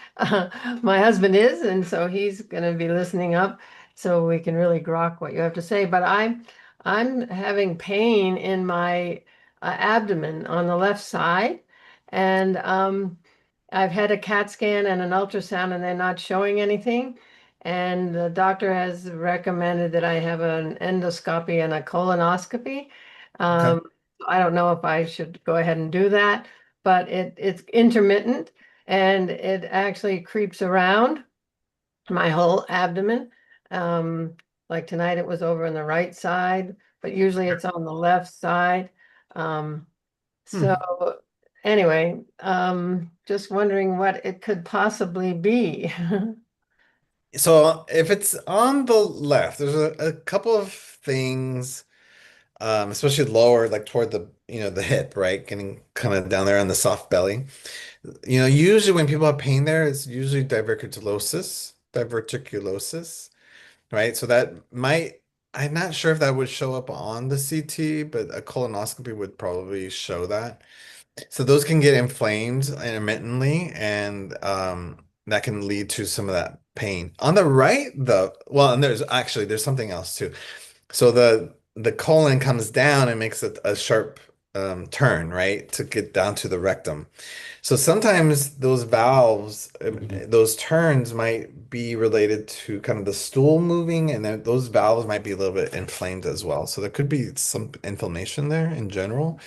My husband is, and so he's going to be listening up so we can really grok what you have to say. But I'm having pain in my abdomen on the left side, and I've had a CAT scan and an ultrasound, and they're not showing anything. And the doctor has recommended that I have an endoscopy and a colonoscopy. Okay. I don't know if I should go ahead and do that, but it's intermittent and it actually creeps around my whole abdomen. Like tonight it was over on the right side, but usually it's on the left side. So anyway, just wondering what it could possibly be. So if it's on the left, there's a couple of things, especially lower, like toward the hip, right? Getting kind of down there on the soft belly. Usually when people have pain there, it's usually diverticulosis, right? So I'm not sure if that would show up on the CT, but a colonoscopy would probably show that. So those can get inflamed intermittently, and that can lead to some of that pain. On the right, and there's something else too. So the colon comes down and makes a sharp turn, right, to get down to the rectum. So sometimes those valves, those turns might be related to kind of the stool moving, and then those valves might be a little bit inflamed as well. So there could be some inflammation there in general.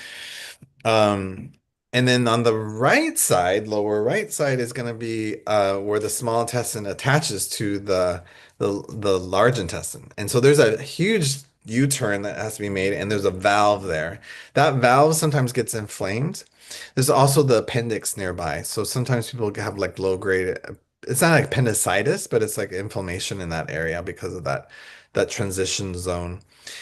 And then on the right side, lower right side, is going to be where the small intestine attaches to the large intestine. And so there's a huge U-turn that has to be made, and there's a valve there. That valve sometimes gets inflamed. There's also the appendix nearby. So sometimes people have like low grade, it's not like appendicitis, but it's like inflammation in that area because of that transition zone.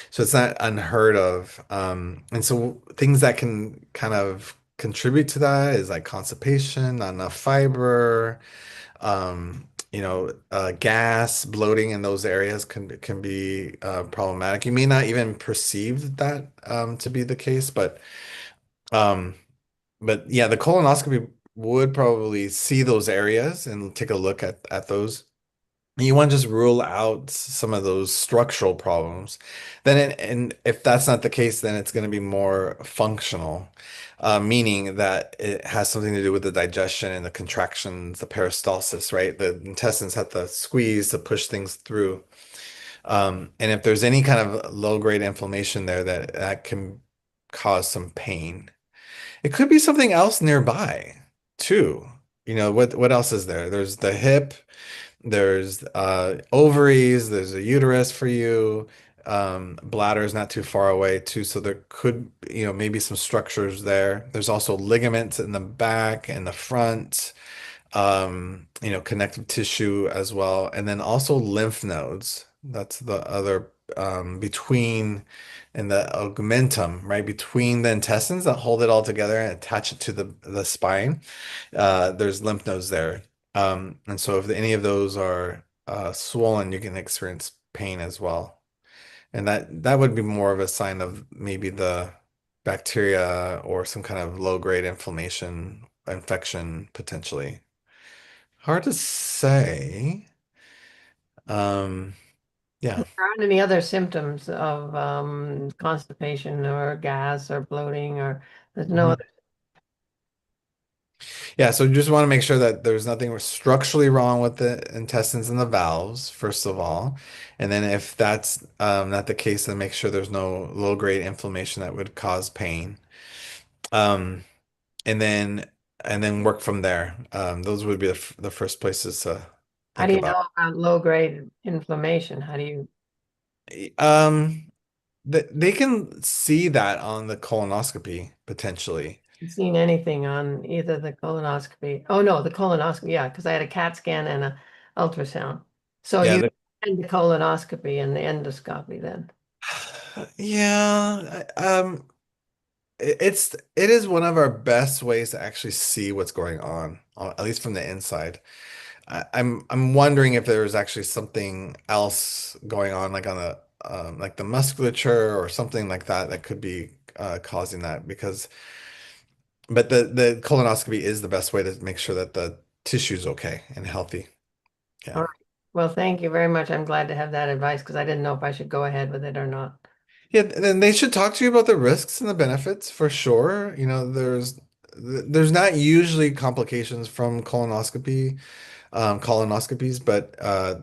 So it's not unheard of. And so things that can kind of contribute to that is like constipation, not enough fiber, gas, bloating in those areas can be problematic. You may not even perceive that to be the case, um, but yeah, the colonoscopy would probably see those areas and take a look at those. You want to just rule out some of those structural problems. And if that's not the case, then it's going to be more functional, meaning that it has something to do with the digestion and the contractions, the peristalsis, right? The intestines have to squeeze to push things through. And if there's any kind of low-grade inflammation there, that can cause some pain. It could be something else nearby too. What else is there? There's the hip. There's ovaries, there's a uterus for you. Bladder is not too far away too, so there could, maybe some structures there. There's also ligaments in the back and the front, connective tissue as well, and then also lymph nodes. That's the other between and the augmentum, right between the intestines that hold it all together and attach it to the spine. There's lymph nodes there. And so if any of those are swollen, you can experience pain as well. And that would be more of a sign of maybe the bacteria or some kind of low-grade infection potentially. Hard to say. Yeah. Aren't any other symptoms of constipation or gas or bloating, or there's no Mhm. other? Yeah, so you just want to make sure that there's nothing structurally wrong with the intestines and the valves, first of all. And then if that's not the case, then make sure there's no low-grade inflammation that would cause pain. Um, and then work from there. Those would be the first places to How think do you about. know about low-grade inflammation? How do you Um, they can see that on the colonoscopy potentially. seen anything on either the colonoscopy? Oh no, the colonoscopy, yeah, because I had a CAT scan and a ultrasound. So Yeah, you and the colonoscopy and the endoscopy then. yeah. It is one of our best ways to actually see what's going on, at least from the inside. I'm wondering if there's actually something else going on, like on the musculature or something like that that could be causing that but the colonoscopy is the best way to make sure that the tissue's okay and healthy. All Yeah. right. Well, thank you very much. I'm glad to have that advice because I didn't know if I should go ahead with it or not. Yeah, then they should talk to you about the risks and the benefits for sure. There's not usually complications from colonoscopies, but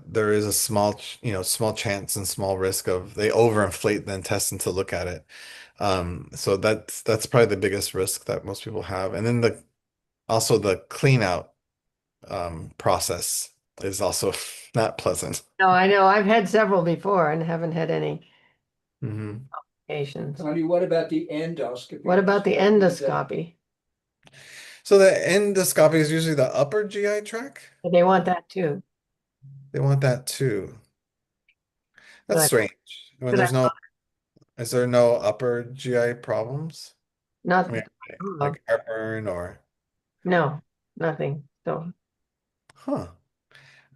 there is a small chance and small risk of they overinflate the intestine to look at it. So that's probably the biggest risk that most people have. And then also the clean out process is also not pleasant. No, I know. I've had several before and haven't had any Mhm. patients. Tony, what about the endoscopy? What about the endoscopy? So the endoscopy is usually the upper GI tract. They want that too. They want that too. That's But strange. When should I, is there no upper GI problems? not, I mean, like heartburn or, no, nothing. So huh?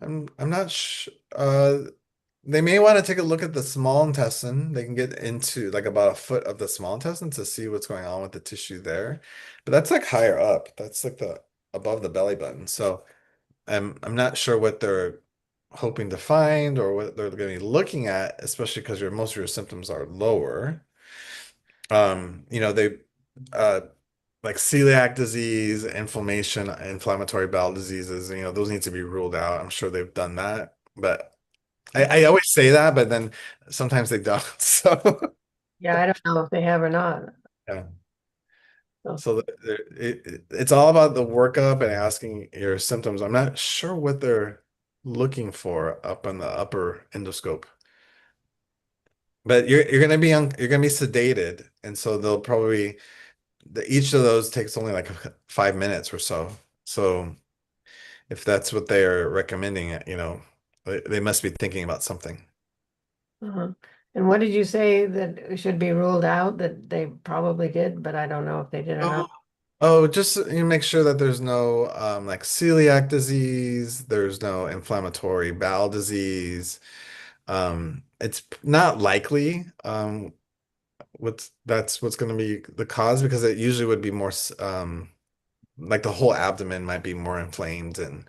I'm not sure. They may want to take a look at the small intestine. They can get into like about a foot of the small intestine to see what's going on with the tissue there. But that's like higher up. That's like the above the belly button. So I'm not sure what they're hoping to find or what they're going to be looking at, especially because most of your symptoms are lower. They uh like celiac disease, inflammatory bowel diseases, those need to be ruled out. I'm sure they've done that, but I always say that, but then sometimes they don't. So yeah, I don't know if they have or not. yeah. So So it's all about the workup and asking your symptoms. I'm not sure what they're looking for up on the upper endoscope. But you're gonna be sedated, and so they'll probably each of those takes only like 5 minutes or so. So if that's what they are recommending, they must be thinking about something. uh-huh. And what did you say that should be ruled out that they probably did, but I don't know if they did or not. Oh, just you make sure that there's no like celiac disease, there's no inflammatory bowel disease. It's not likely what's going to be the cause because it usually would be more like the whole abdomen might be more inflamed and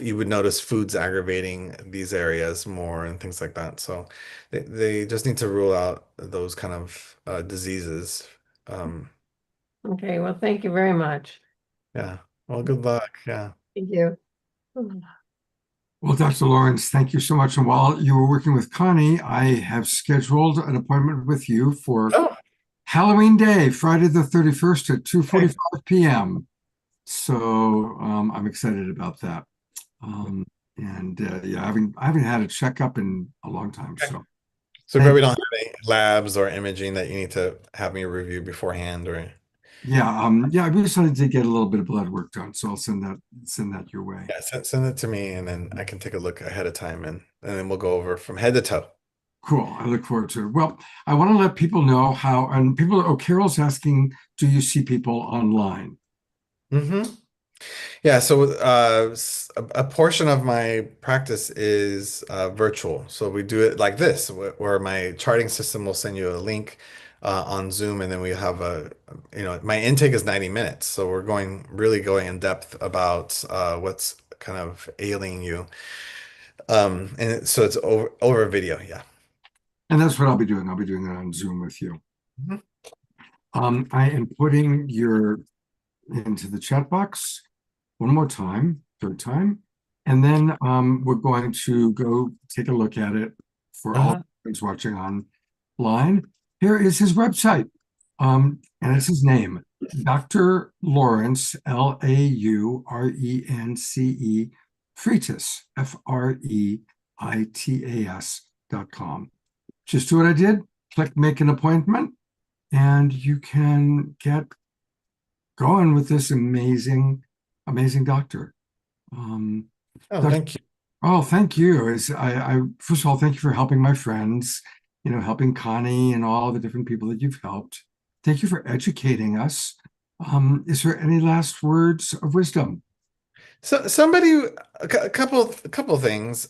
you would notice foods aggravating these areas more and things like that. So they just need to rule out those kind of diseases. Um, Okay, well, thank you very much. yeah. Well, good luck. Yeah. Thank you. Well, Dr. Lawrence, thank you so much. And while you were working with Connie, I have scheduled an appointment with you for Oh, Halloween Day, Friday the 31st at 2:45 p.m. So I'm excited about that. Yeah, I haven't had a checkup in a long time. So so thank probably don't have any labs or imaging that you need to have me review beforehand or yeah, I decided to get a little bit of blood work done, so I'll send that your way. yeah, send it to me and then I can take a look ahead of time and then we'll go over from head to toe. Cool. I look forward to it. Well, I want to let people know how, and people, oh, Carol's asking, do you see people online? Hmm. Yeah, so a portion of my practice is virtual. So we do it like this, where my charting system will send you a link on Zoom, and then we have my intake is 90 minutes. So we're really going in depth about what's kind of ailing you. So it's over video, yeah. And that's what I'll be doing. I'll be doing that on Zoom with you. Mhm. I am putting your into the chat box one more time, third time, and then we're going to go take a look at it for all Uh-huh. those watching online. Here is his website, and it's his name, Dr. Lawrence, Laurence, Freitas, Freitas.com. Just do what I did, click make an appointment, and you can get going with this amazing doctor. Oh, Doc- thank you. oh, thank you. I first of all, thank you for helping my friends, helping Connie and all the different people that you've helped. Thank you for educating us. Is there any last words of wisdom? So a couple things.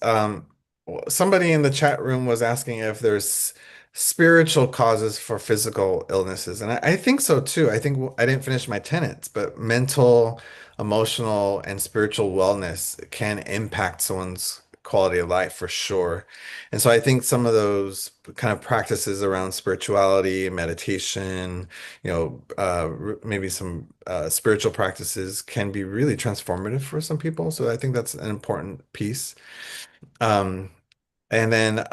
Somebody in the chat room was asking if there's spiritual causes for physical illnesses, and I think so too. I think I didn't finish my tenets, but mental, emotional, and spiritual wellness can impact someone's quality of life for sure. And so I think some of those kind of practices around spirituality, meditation, maybe some spiritual practices can be really transformative for some people. So I think that's an important piece. Um, and then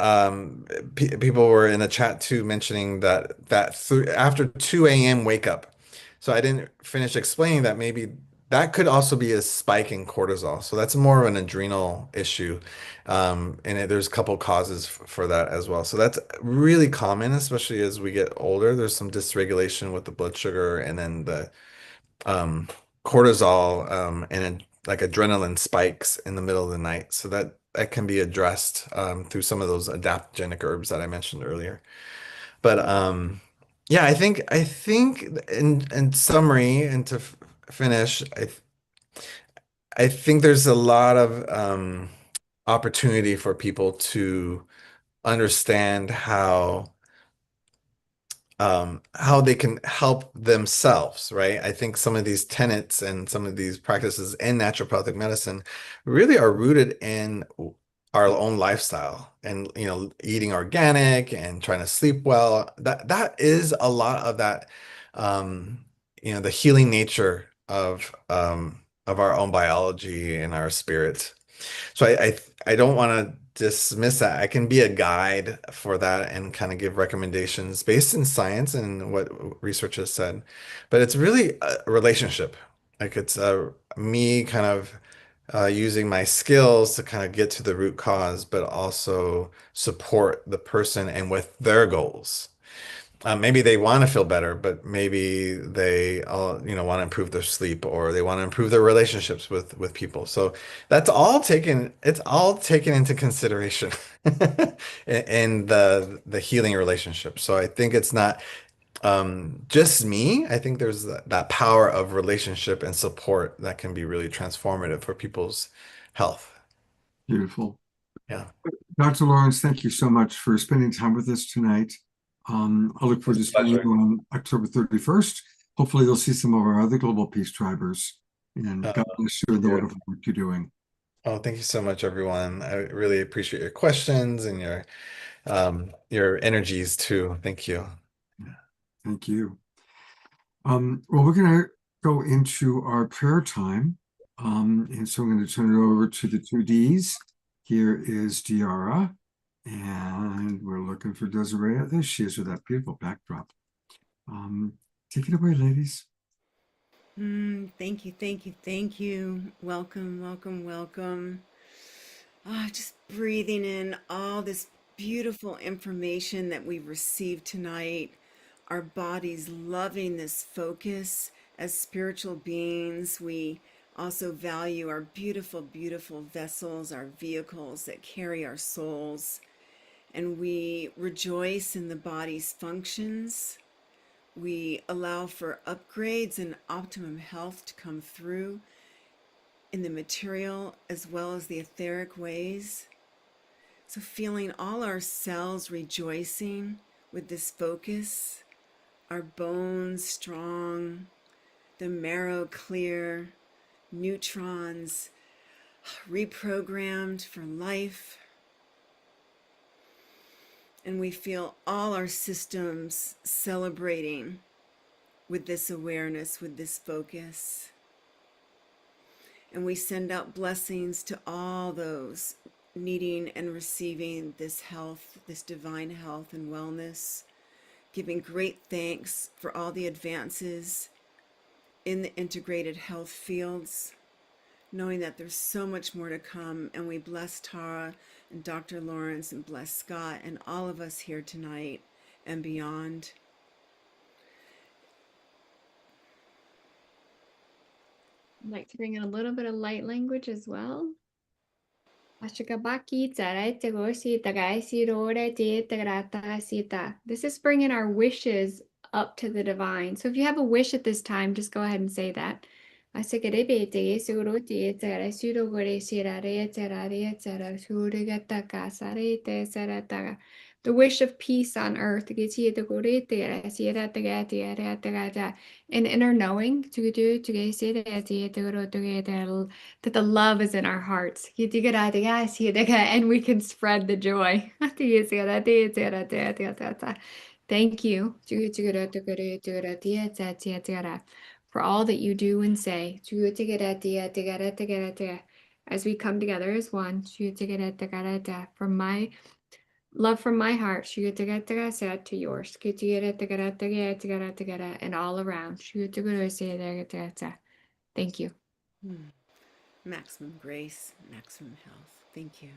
people were in the chat too mentioning that after 2 a.m. wake up. So I didn't finish explaining that maybe that could also be a spike in cortisol. So that's more of an adrenal issue. There's a couple causes for that as well. So that's really common, especially as we get older. There's some dysregulation with the blood sugar and then the um, cortisol like adrenaline spikes in the middle of the night. So that can be addressed through some of those adaptogenic herbs that I mentioned earlier. But yeah, I think in summary and to finish, I think there's a lot of opportunity for people to understand how they can help themselves, right? I think some of these tenets and some of these practices in naturopathic medicine really are rooted in our own lifestyle and eating organic and trying to sleep well. That is a lot of that the healing nature of our own biology and our spirit. So I don't want to dismiss that. I can be a guide for that and kind of give recommendations based in science and what research has said. But it's really a relationship. Like it's me kind of using my skills to kind of get to the root cause, but also support the person and with their goals. Maybe they want to feel better, but maybe they want to improve their sleep or they want to improve their relationships with people. So it's all taken into consideration in the healing relationship. So I think it's not Just me, I think there's that power of relationship and support that can be really transformative for people's health. Beautiful. Yeah. Dr. Lawrence, thank you so much for spending time with us tonight. I look forward to seeing you on October 31st. Hopefully, you'll see some of our other Global Peace Drivers. And God bless you and the wonderful work you're doing. Oh, thank you so much, everyone. I really appreciate your questions and your energies too. Thank you. Thank you. Well, we're going to go into our prayer time. And so I'm going to turn it over to the two Ds. Here is Diara, and we're looking for Desiree. There she is with that beautiful backdrop. Take it away, ladies. Thank you, thank you, thank you. Welcome, welcome, welcome. Just breathing in all this beautiful information that we've received tonight. Our bodies loving this focus. As spiritual beings, we also value our beautiful, beautiful vessels, our vehicles that carry our souls. And we rejoice in the body's functions. We allow for upgrades and optimum health to come through in the material as well as the etheric ways. So feeling all our cells rejoicing with this focus, our bones strong, the marrow clear, neutrons reprogrammed for life. And we feel all our systems celebrating with this awareness, with this focus. And we send out blessings to all those needing and receiving this health, this divine health and wellness, giving great thanks for all the advances in the integrated health fields, knowing that there's so much more to come. And we bless Tara and Dr. Lawrence and bless Scott and all of us here tonight and beyond. I'd like to bring in a little bit of light language as well. This is bringing our wishes up to the divine. So if you have a wish at this time, just go ahead and say that. The wish of peace on earth. And inner knowing that the love is in our hearts. And we can spread the joy. Thank you for all that you do and say. As we come together as one, from my love from my heart to yours, and all around. Thank you. Maximum grace, maximum health. Thank you.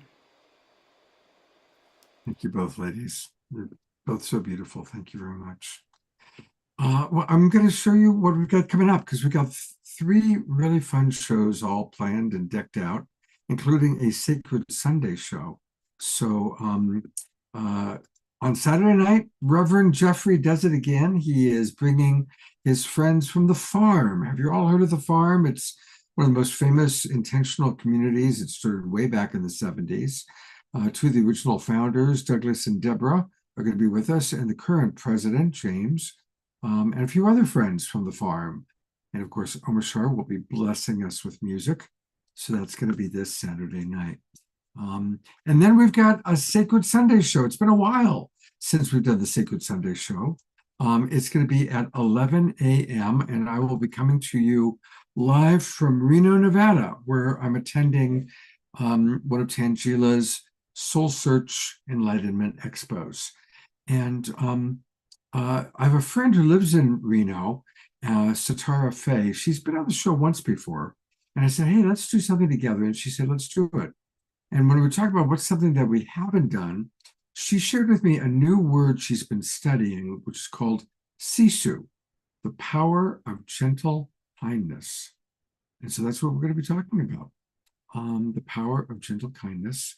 Thank you both, ladies. You're both so beautiful. Thank you very much. Well, I'm going to show you what we've got coming up because we've got three really fun shows all planned and decked out, including a Sacred Sunday show. So on Saturday night, Reverend Jeffrey does it again. He is bringing his friends from the farm. Have you all heard of the farm? It's one of the most famous intentional communities. It started way back in the 70s. Two of the original founders, Douglas and Deborah, are going to be with us, and the current president, James, and a few other friends from the farm. And of course, Omar Shar will be blessing us with music. So that's going to be this Saturday night. And then we've got a Sacred Sunday show. It's been a while since we've done the Sacred Sunday show. It's going to be at 11 a.m. and I will be coming to you live from Reno, Nevada, where I'm attending one of Tangila's SoulSearch Enlightenment Expos. And I have a friend who lives in Reno, Satara Faye. She's been on the show once before. And I said, hey, let's do something together. And she said, let's do it. And when we talk about what's something that we haven't done, she shared with me a new word she's been studying, which is called Sisu, the power of gentle kindness. And so that's what we're going to be talking about, the power of gentle kindness.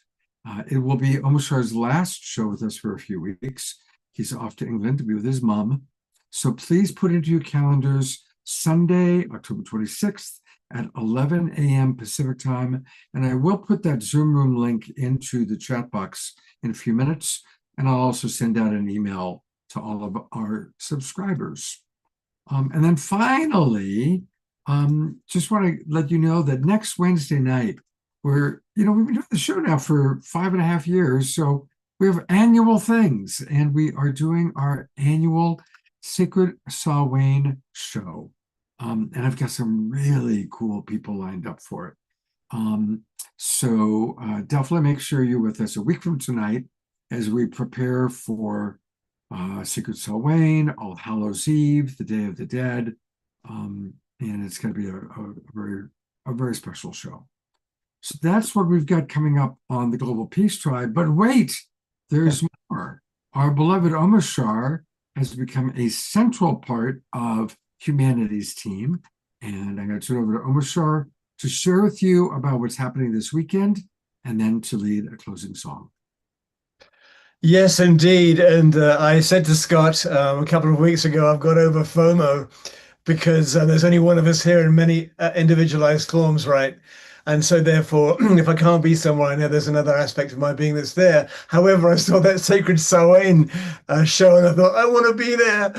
It will be Omashar's last show with us for a few weeks. He's off to England to be with his mom. So please put into your calendars Sunday, October 26th at 11 a.m. Pacific time. And I will put that Zoom room link into the chat box in a few minutes. And I'll also send out an email to all of our subscribers. And then finally, just want to let you know that next Wednesday night, we've been doing the show now for 5.5 years. So we have annual things, and we are doing our annual Sacred Samhain show. And I've got some really cool people lined up for it. So definitely make sure you're with us a week from tonight as we prepare for Sacred Samhain, All Hallows Eve, the Day of the Dead. And it's going to be a very special show. So that's what we've got coming up on the Global Peace Tribe. But wait, there's more. Our beloved Omashar has become a central part of humanity's team. And I'm going to turn over to Omashar to share with you about what's happening this weekend and then to lead a closing song. Yes, indeed. And I said to Scott a couple of weeks ago, I've got over FOMO because there's only one of us here in many individualized forms, right? And so therefore, if I can't be somewhere, I know there's another aspect of my being that's there. However, I saw that Sacred Samhain show and I thought, I want to be there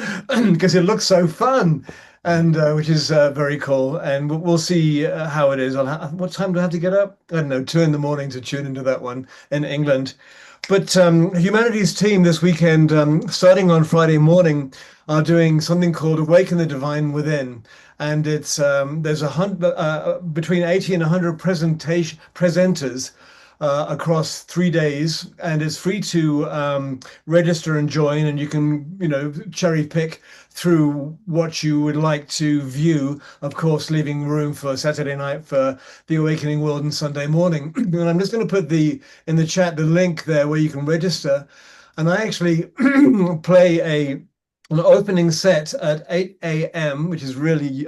because it looks so fun, and which is very cool. And we'll see how it is. What time do I have to get up? I don't know, 2 a.m. to tune into that one in England. But Humanity's team this weekend, starting on Friday morning, are doing something called Awaken the Divine Within. And it's there's between 80 and 100 presenters across 3 days, and it's free to register and join, and you can cherry pick through what you would like to view, of course leaving room for Saturday night for the Awakening World and Sunday morning. And I'm just going to put in the chat the link there where you can register, and I actually play an opening set at 8 a.m., which is really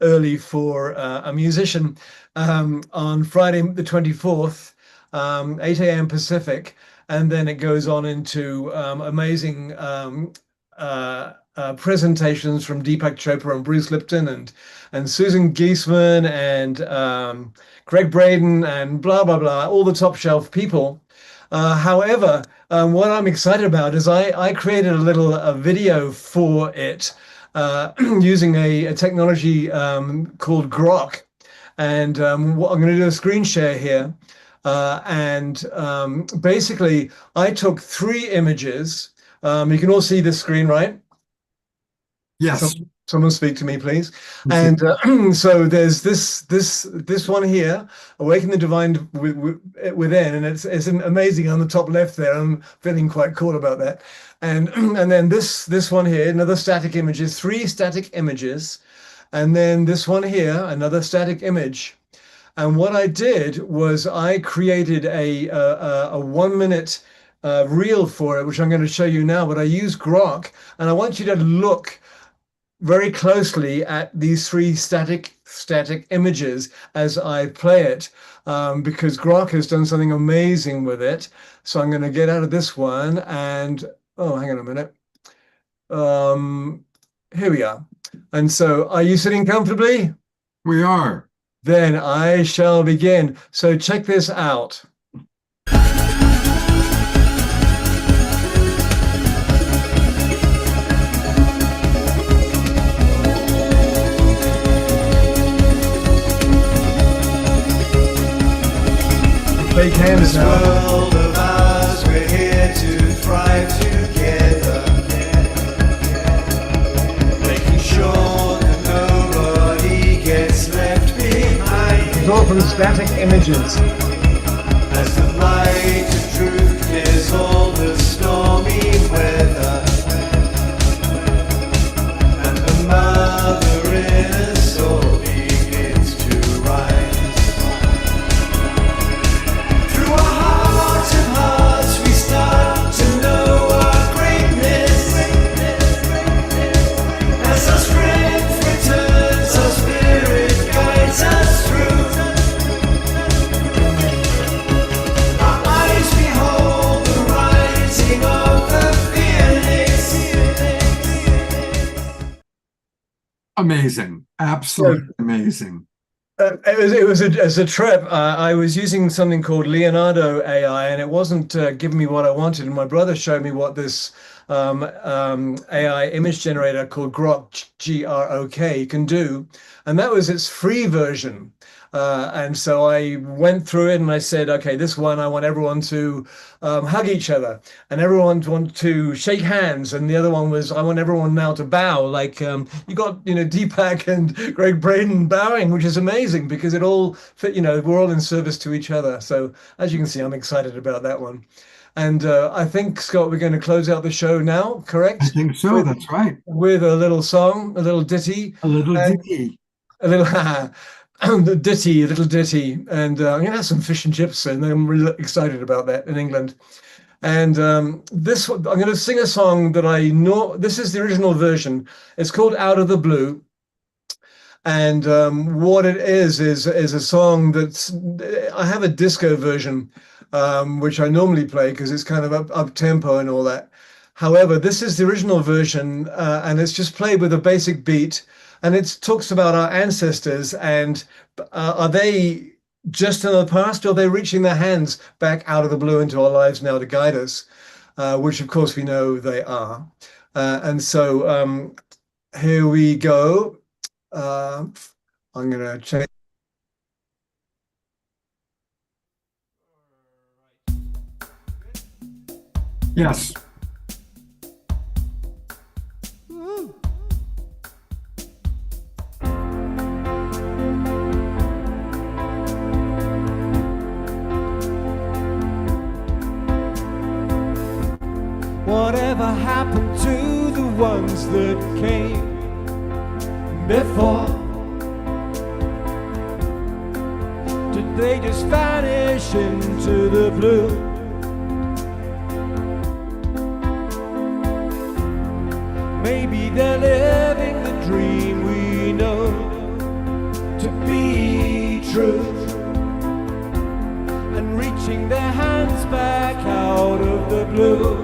early for a musician, on Friday the 24th, 8 a.m. Pacific, and then it goes on into amazing presentations from Deepak Chopra and Bruce Lipton and Susan Giesman and Greg Braden and blah, blah, blah, all the top shelf people. However, what I'm excited about is I created a little video for it using a technology called Grok. And I'm going to do a screen share here. Basically, I took 3 images. You can all see this screen, right? Yes. Someone speak to me, please. And so there's this one here, Awaken the Divine Within, and it's amazing on the top left there. I'm feeling quite cool about that. And then this one here, another static images, 3 static images, and then this one here, another static image. And what I did was I created a 1 minute reel for it, which I'm going to show you now. But I use Grok, and I want you to look very closely at these 3 static images as I play it, because Grok has done something amazing with it. So I'm going to get out of this one and, oh, hang on a minute. Here we are. And so are you sitting comfortably? We are. Then I shall begin. So check this out. Big hands This world of ours, we're here to thrive together, making sure that nobody gets left behind. It's all from static images. As the light of truth clears all the stormy weather, and the mother in us all begins to rise. Through our hearts and hearts we start to know our greatness. As our strength returns, our spirit guides us through. Amazing. Absolutely amazing. As a trip. I was using something called Leonardo AI, and it wasn't giving me what I wanted. And my brother showed me what this AI image generator called Grok, Grok, can do, and that was its free version. And so I went through it and I said, okay, this one, I want everyone to hug each other and everyone want to shake hands. And the other one was, I want everyone now to bow. Like you got, Deepak and Greg Braden bowing, which is amazing because it all fit, we're all in service to each other. So as you can see, I'm excited about that one. And I think, Scott, we're going to close out the show now, correct? I think so. That's right. With a little song, a little ditty. A little ditty. A little the ditty, a little ditty, and I'm gonna have some fish and chips, and I'm really excited about that in England. And I'm going to sing a song that I know. This is the original version. It's called "Out of the Blue," and what it is a song that's. I have a disco version, which I normally play because it's kind of up tempo and all that. However, this is the original version, and it's just played with a basic beat. And it talks about our ancestors and are they just in the past or are they reaching their hands back out of the blue into our lives now to guide us, which of course we know they are. And so here we go. I'm going to change. Yes. Whatever happened to the ones that came before? Did they just vanish into the blue? Maybe they're living the dream we know to be true, and reaching their hands back out of the blue.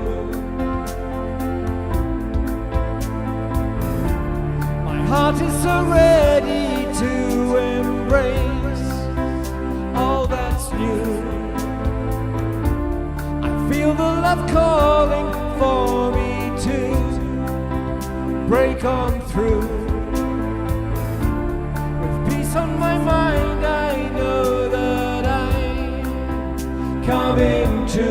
Heart is so ready to embrace all that's new. I feel the love calling for me to break on through. With peace on my mind, I know that I'm coming to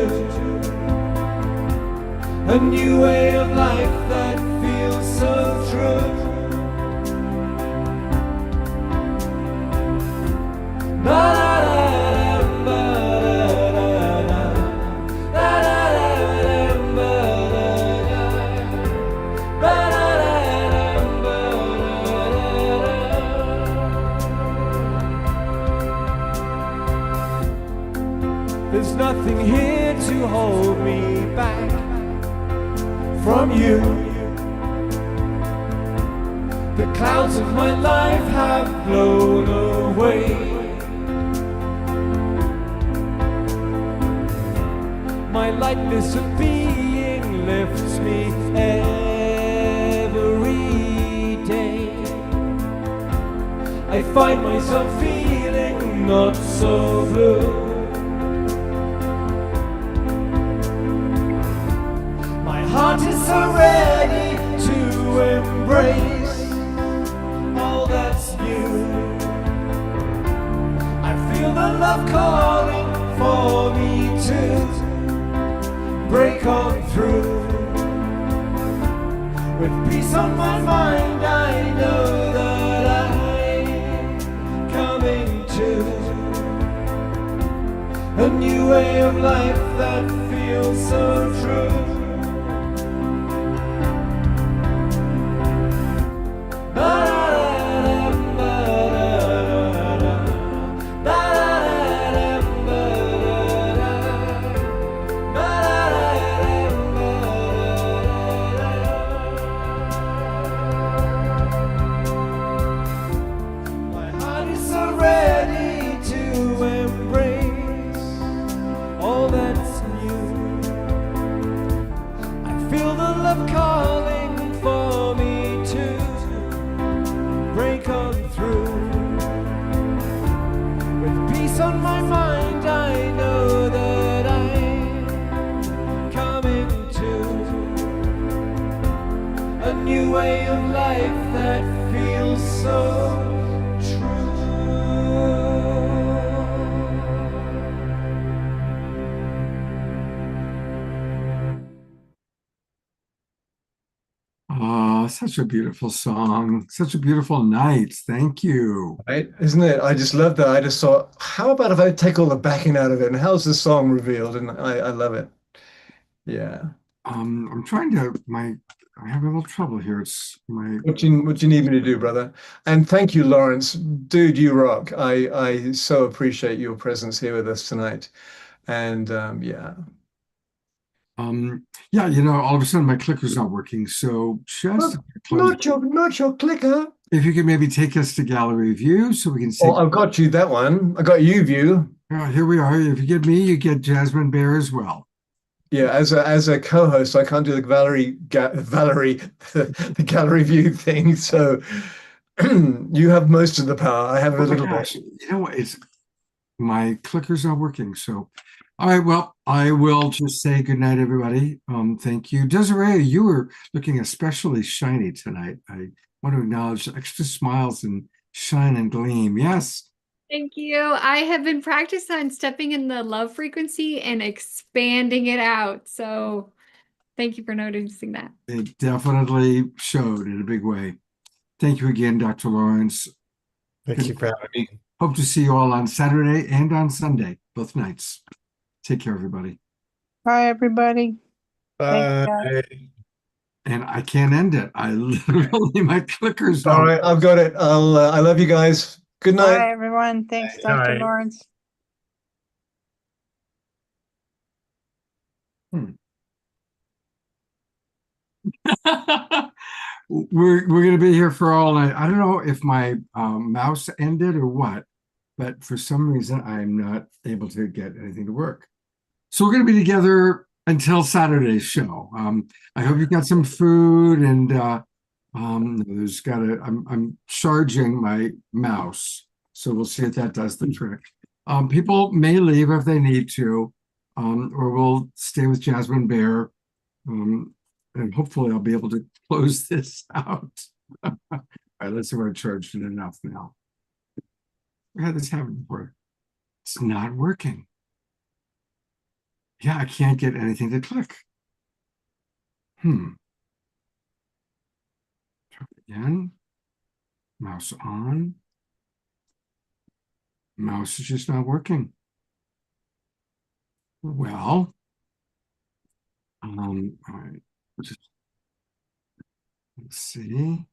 a new way of life that feels so true. There's nothing here to hold me back from you. The clouds of my life have blown away. My lightness of being lifts me every day. I find myself feeling not so blue. My heart is so ready to embrace all that's new. I feel the love calling for me to break on through. With peace on my mind, I know that I'm coming to a new way of life that feels so true. new way of life that feels so true. Oh, such a beautiful song. Such a beautiful night. Thank you. Right? Isn't it? I just love that. I just thought, how about if I take all the backing out of it? And how's the song revealed? And I love it. Yeah. I'm trying to I have a little trouble here. It's my What you need me to do, brother? And thank you, Lawrence. Dude, you rock. I so appreciate your presence here with us tonight. And yeah. Yeah, all of a sudden my clicker's not working. So just Not your clicker. if you could maybe take us to gallery view so we can see. Oh, I've got you that one. I got you view. Here we are. If you get me, you get Jasmine Bear as well. Yeah, as a co-host, I can't do the the gallery view thing. So you have most of the power. I have a little bit. You know what? It's my clicker's not working. So, all right. Well, I will just say good night, everybody. Thank you, Desiree. You were looking especially shiny tonight. I want to acknowledge extra smiles and shine and gleam. Yes. Thank you. I have been practicing on stepping in the love frequency and expanding it out. So thank you for noticing that. It definitely showed in a big way. Thank you again, Dr. Lawrence. Thank you for having me. Hope to see you all on Saturday and on Sunday, both nights. Take care, everybody. Bye, everybody. Bye. And I can't end it. I literally, my clicker's All not. right, I've got it. I love you guys. Good night. Bye, everyone. Thanks, Dr. Lawrence. We're going to be here for all night. I don't know if my mouse ended or what, but for some reason I'm not able to get anything to work. So we're going to be together until Saturday's show. I hope you got some food and I'm charging my mouse, so we'll see if that does the trick. People may leave if they need to, or we'll stay with Jasmine Bear. And hopefully I'll be able to close this out. All right, let's see if I charged it enough now. We had this happen before. It's not working. Yeah, I can't get anything to click. Try again. Mouse on. Mouse is just not working. Well, all right. Let's see.